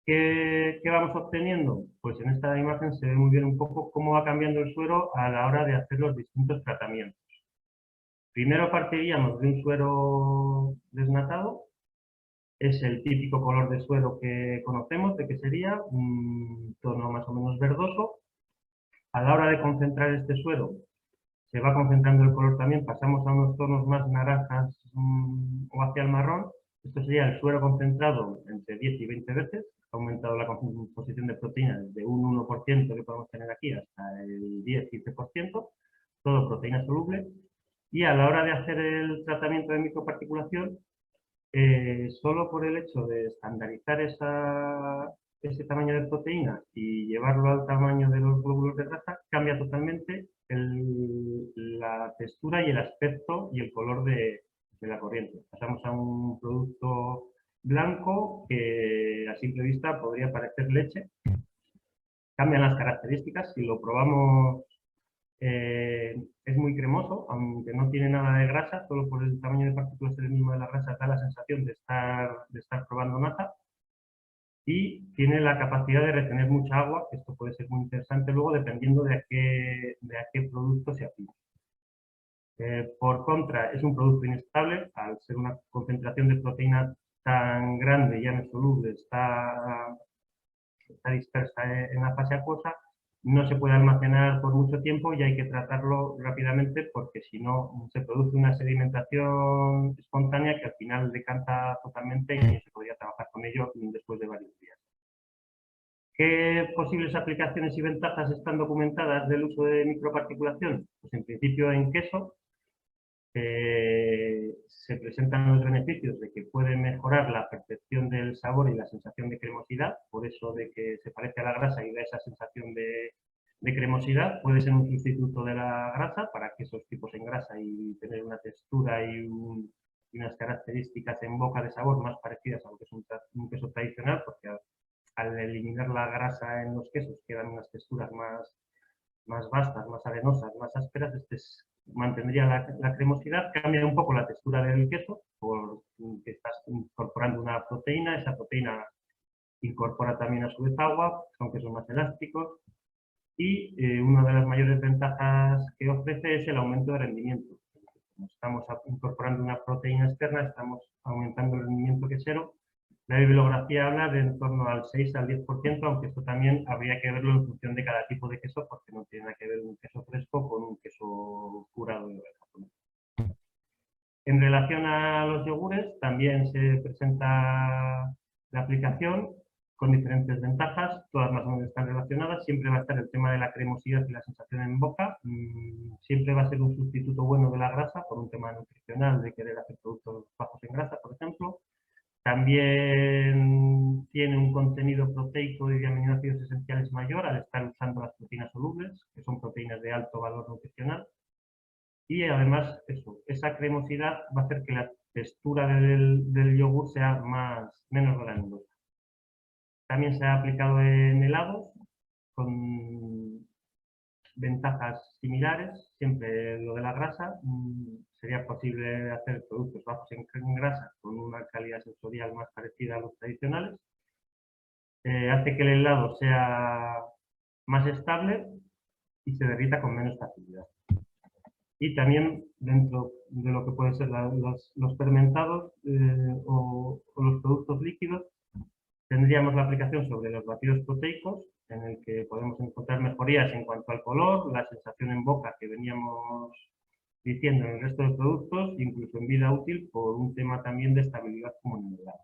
¿Qué vamos obteniendo? Pues en esta imagen se ve muy bien un poco cómo va cambiando el suero a la hora de hacer los distintos tratamientos. Primero partiríamos de un suero desnatado, es el típico color de suero que conocemos, de que sería un tono más o menos verdoso. A la hora de concentrar este suero, se va concentrando el color también, pasamos a unos tonos más naranjas o hacia el marrón. Esto sería el suero concentrado entre 10 y 20 veces, ha aumentado la composición de proteínas desde un 1% que podemos tener aquí hasta el 10-15%, todo proteína soluble. Y a la hora de hacer el tratamiento de microparticulación, solo por el hecho de estandarizar ese tamaño de proteína y llevarlo al tamaño de los glóbulos de grasa, cambia totalmente la textura y el aspecto y el color de la corriente. Pasamos a un producto blanco que a simple vista podría parecer leche. Cambian las características, si lo probamos es muy cremoso, aunque no tiene nada de grasa, solo por el tamaño de partículas del mismo de la grasa da la sensación de estar probando nata, y tiene la capacidad de retener mucha agua, que esto puede ser muy interesante luego dependiendo de a qué producto se aplique. Por contra, es un producto inestable, al ser una concentración de proteína tan grande, ya no es soluble, está dispersa en la fase acuosa, no se puede almacenar por mucho tiempo y hay que tratarlo rápidamente porque si no se produce una sedimentación espontánea que al final decanta totalmente y no se podría trabajar con ello después de varios días. ¿Qué posibles aplicaciones y ventajas están documentadas del uso de microparticulación? Pues en principio en queso se presentan los beneficios de que puede mejorar la percepción del sabor y la sensación de cremosidad, por eso de que se parece a la grasa y da esa sensación de cremosidad. Puede ser un sustituto de la grasa para quesos tipos en grasa y tener una textura y unas características en boca de sabor más parecidas a lo que es un queso tradicional, porque al eliminar la grasa en los quesos quedan unas texturas más vastas, más arenosas, más ásperas. Mantendría la cremosidad, cambia un poco la textura del queso porque estás incorporando una proteína, esa proteína incorpora también a su vez agua, son quesos más elásticos y una de las mayores ventajas que ofrece es el aumento de rendimiento. Como estamos incorporando una proteína externa, estamos aumentando el rendimiento quesero. La bibliografía habla de en torno al 6 al 10%, aunque esto también habría que verlo en función de cada tipo de queso, porque no tiene nada que ver un queso fresco con un queso curado de oveja. En relación a los yogures, también se presenta la aplicación con diferentes ventajas, todas más o menos están relacionadas. Siempre va a estar el tema de la cremosidad y la sensación en boca. Siempre va a ser un sustituto bueno de la grasa por un tema nutricional de querer hacer productos bajos en grasa, por ejemplo. También tiene un contenido proteico y de aminoácidos esenciales mayor al estar usando las proteínas solubles, que son proteínas de alto valor nutricional. Y además, esa cremosidad va a hacer que la textura del yogur sea menos granulosa. También se ha aplicado en helados con ventajas similares, siempre lo de la grasa. Sería posible hacer productos bajos en grasa con una calidad sensorial más parecida a los tradicionales. Hace que el helado sea más estable y se derrita con menos facilidad. Y también dentro de lo que pueden ser los fermentados o los productos líquidos, tendríamos la aplicación sobre los batidos proteicos, en el que podemos encontrar mejorías en cuanto al color, la sensación en boca que veníamos diciendo en el resto de productos, incluso en vida útil, por un tema también de estabilidad como en el helado.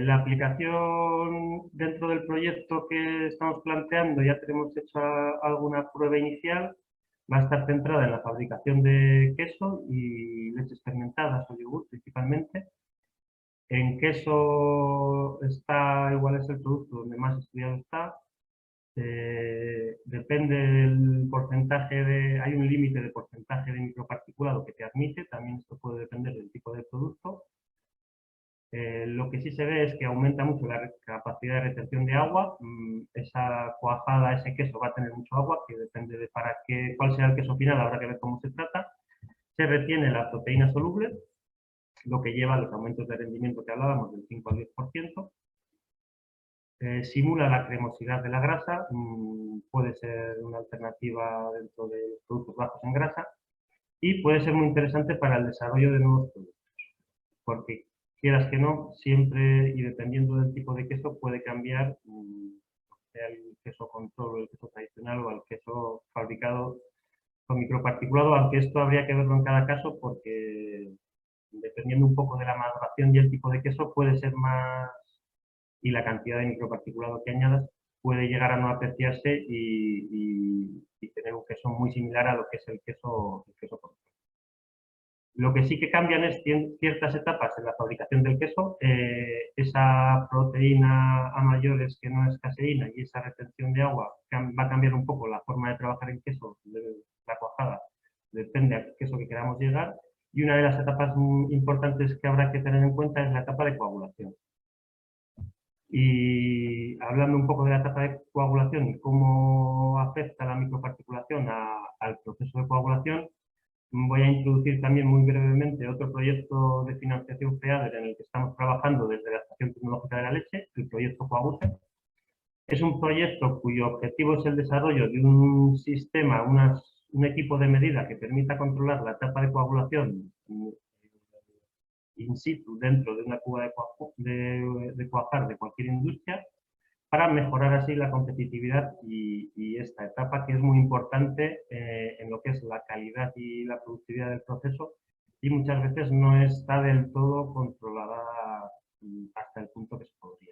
La aplicación dentro del proyecto que estamos planteando, ya tenemos hecho alguna prueba inicial, va a estar centrada en la fabricación de queso y leches fermentadas o yogur principalmente. En queso igual es el producto donde más estudiado está. Depende del porcentaje hay un límite de porcentaje de microparticulado que te admite, también esto puede depender del tipo de producto. Lo que sí se ve es que aumenta mucho la capacidad de retención de agua. Esa cuajada, ese queso va a tener mucho agua, que depende de cuál sea el queso final, habrá que ver cómo se trata. Se retiene la proteína soluble, lo que lleva a los aumentos de rendimiento que hablábamos del 5 al 10%. Simula la cremosidad de la grasa, puede ser una alternativa dentro de los productos bajos en grasa y puede ser muy interesante para el desarrollo de nuevos productos, porque quieras que no, siempre y dependiendo del tipo de queso puede cambiar, sea el queso control o el queso tradicional o el queso fabricado con microparticulado, aunque esto habría que verlo en cada caso porque dependiendo un poco de la maduración y el tipo de queso puede ser más, y la cantidad de microparticulado que añadas puede llegar a no apreciarse y tener un queso muy similar a lo que es el queso control. Lo que sí que cambian es ciertas etapas en la fabricación del queso, esa proteína a mayores que no es caseína y esa retención de agua va a cambiar un poco la forma de trabajar en queso, la cuajada, depende a qué queso que queramos llegar. Y una de las etapas importantes que habrá que tener en cuenta es la etapa de coagulación. Y hablando un poco de la etapa de coagulación y cómo afecta la microparticulación al proceso de coagulación, voy a introducir también muy brevemente otro proyecto de financiación FEADER en el que estamos trabajando desde la Estación Tecnológica de la Leche, el proyecto Coaguse. Es un proyecto cuyo objetivo es el desarrollo de un sistema, unas un equipo de medida que permita controlar la etapa de coagulación in situ dentro de una cuba de cuajar de cualquier industria, para mejorar así la competitividad y esta etapa que es muy importante en lo que es la calidad y la productividad del proceso, y muchas veces no está del todo controlada hasta el punto que se podría.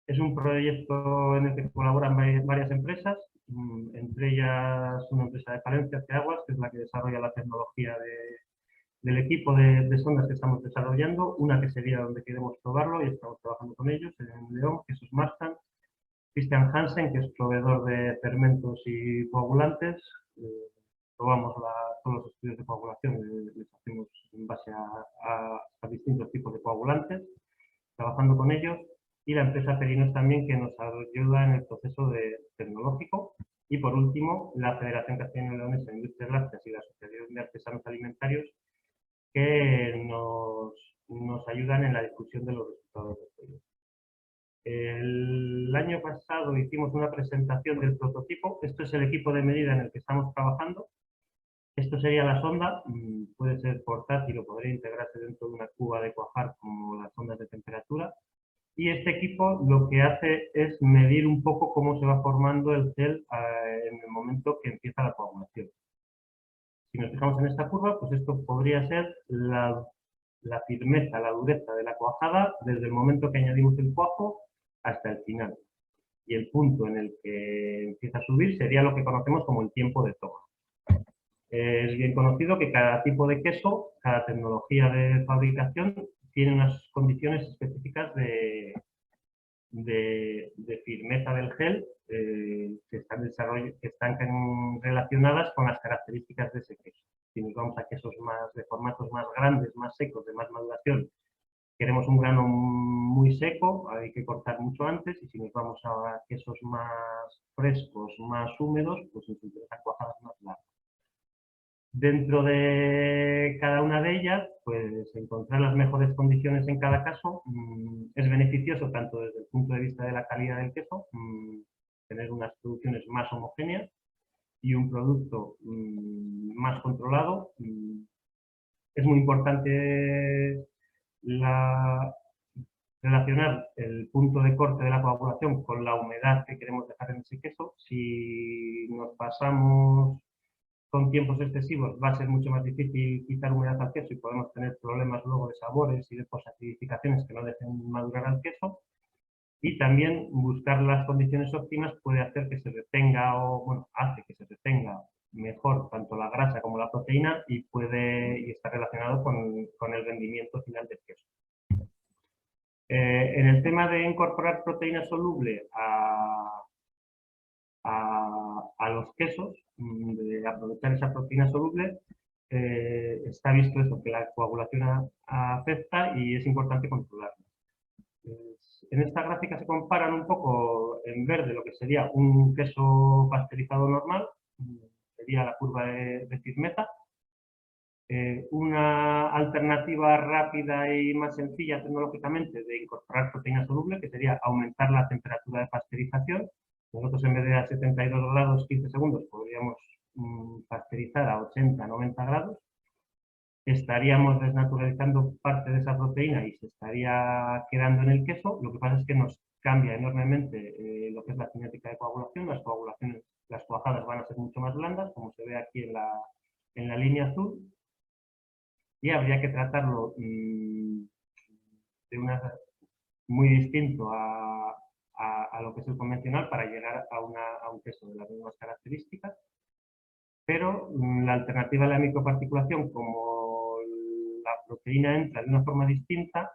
Es un proyecto en el que colaboran varias empresas, entre ellas una empresa de Palencia, Ceaguas, que es la que desarrolla la tecnología del equipo de sondas que estamos desarrollando, una que sería donde queremos probarlo y estamos trabajando con ellos, en León, que es Marstan, Christian Hansen, que es proveedor de fermentos y coagulantes. Probamos todos los estudios de coagulación, les hacemos en base a distintos tipos de coagulantes, trabajando con ellos, y la empresa Perinos también, que nos ayuda en el proceso tecnológico. Y por último, la Federación Castellano-Leonesa de Industrias Lácteas y la Asociación de Artesanos Alimentarios, que nos ayudan en la difusión de los resultados del proyecto. El año pasado hicimos una presentación del prototipo. Esto es el equipo de medida en el que estamos trabajando. Esto sería la sonda, puede ser portátil o podría integrarse dentro de una cuba de cuajar como las sondas de temperatura. Y este equipo lo que hace es medir un poco cómo se va formando el gel en el momento que empieza la coagulación. Si nos fijamos en esta curva, pues esto podría ser la firmeza, la dureza de la cuajada desde el momento que añadimos el cuajo hasta el final. Y el punto en el que empieza a subir sería lo que conocemos como el tiempo de toma. Es bien conocido que cada tipo de queso, cada tecnología de fabricación tiene unas condiciones específicas de firmeza del gel que están relacionadas con las características de ese queso. Si nos vamos a quesos de formatos más grandes, más secos, de más maduración, queremos un grano muy seco, hay que cortar mucho antes, y si nos vamos a quesos más frescos, más húmedos, pues nos interesan cuajadas más largas. Dentro de cada una de ellas, pues encontrar las mejores condiciones en cada caso es beneficioso tanto desde el punto de vista de la calidad del queso, tener unas producciones más homogéneas y un producto más controlado. Es muy importante relacionar el punto de corte de la coagulación con la humedad que queremos dejar en ese queso. Si nos pasamos con tiempos excesivos, va a ser mucho más difícil quitar humedad al queso y podemos tener problemas luego de sabores y de posacidificaciones que no dejen madurar al queso. Y también buscar las condiciones óptimas puede hacer que se retenga, hace que se retenga mejor tanto la grasa como la proteína y está relacionado con el rendimiento final del queso. En el tema de incorporar proteína soluble a los quesos, de aprovechar esa proteína soluble, está visto eso, que la coagulación afecta y es importante controlarla. En esta gráfica se comparan un poco en verde lo que sería un queso pasteurizado normal, sería la curva de firmeza. Una alternativa rápida y más sencilla tecnológicamente de incorporar proteína soluble, que sería aumentar la temperatura de pasteurización. Nosotros en vez de a 72 grados 15 segundos podríamos pasteurizar a 80-90 grados. Estaríamos desnaturalizando parte de esa proteína y se estaría quedando en el queso. Lo que pasa es que nos cambia enormemente lo que es la cinética de coagulación. Las cuajadas van a ser mucho más blandas, como se ve aquí en la línea azul. Y habría que tratarlo muy distinto a lo que es el convencional para llegar a un queso de las mismas características. Pero la alternativa a la microparticulación, como la proteína entra de una forma distinta,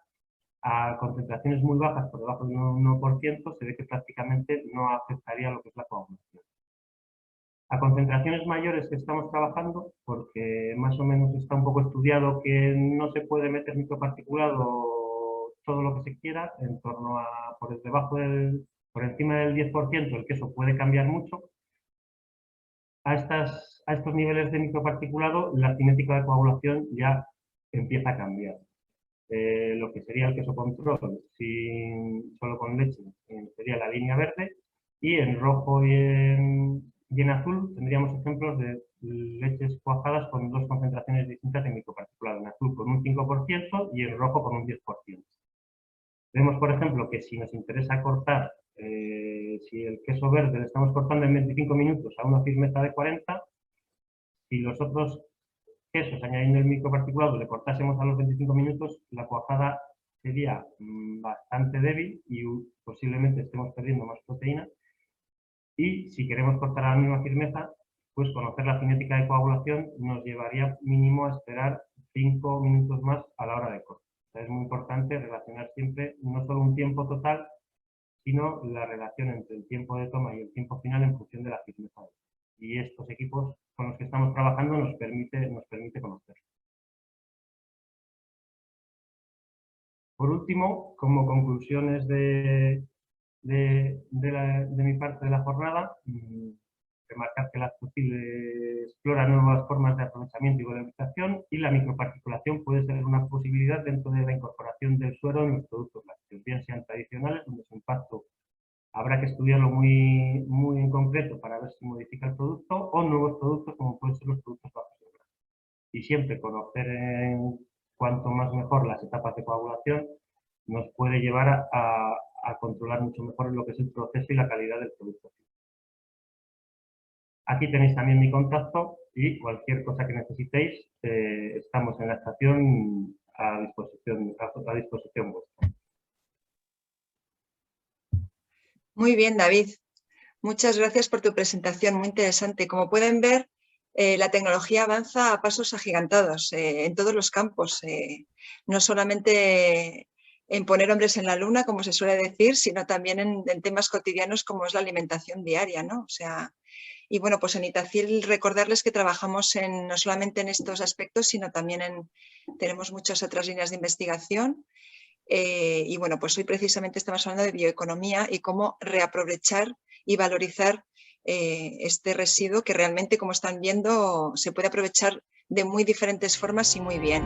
a concentraciones muy bajas, por debajo de un 1%, se ve que prácticamente no afectaría lo que es la coagulación. A concentraciones mayores que estamos trabajando, porque más o menos está un poco estudiado que no se puede meter microparticulado todo lo que se quiera, en torno a por encima del 10% el queso puede cambiar mucho. A estos niveles de microparticulado, la cinética de coagulación ya empieza a cambiar. Lo que sería el queso control, solo con leche, sería la línea verde, y en rojo y Y en azul tendríamos ejemplos de leches cuajadas con dos concentraciones distintas de microparticulado, en azul con un 5% y en rojo con un 10%. Vemos, por ejemplo, que si nos interesa cortar, si el queso verde le estamos cortando en 25 minutos a una firmeza de 40, si los otros quesos, añadiendo el microparticulado, le cortásemos a los 25 minutos, la cuajada sería bastante débil y posiblemente estemos perdiendo más proteína. Y si queremos cortar a la misma firmeza, pues conocer la cinética de coagulación nos llevaría mínimo a esperar 5 minutos más a la hora de corte. O sea, es muy importante relacionar siempre no solo un tiempo total, sino la relación entre el tiempo de toma y el tiempo final en función de la firmeza. Y estos equipos con los que estamos trabajando nos permite conocerlo. Por último, como conclusiones de mi parte de la jornada, remarcar que la Aztocil explora nuevas formas de aprovechamiento y valorización y la microparticulación puede ser una posibilidad dentro de la incorporación del suero en los productos lácteos, bien sean tradicionales, donde su impacto habrá que estudiarlo muy en concreto para ver si modifica el producto, o nuevos productos como pueden ser los productos bajos en grasa. Y siempre conocer cuanto más mejor las etapas de coagulación nos puede llevar a controlar mucho mejor lo que es el proceso y la calidad del producto. Aquí tenéis también mi contacto y cualquier cosa que necesitéis, estamos en la estación a disposición vuestra. Muy bien, David. Muchas gracias por tu presentación, muy interesante. Como pueden ver, la tecnología avanza a pasos agigantados en todos los campos, no solamente en poner hombres en la luna, como se suele decir, sino también en temas cotidianos como es la alimentación diaria, ¿no? O sea, y bueno, pues en Itacil recordarles que trabajamos no solamente en estos aspectos, sino también tenemos muchas otras líneas de investigación. Y bueno, pues hoy precisamente estamos hablando de bioeconomía y cómo reaprovechar y valorizar este residuo que realmente, como están viendo, se puede aprovechar de muy diferentes formas y muy bien.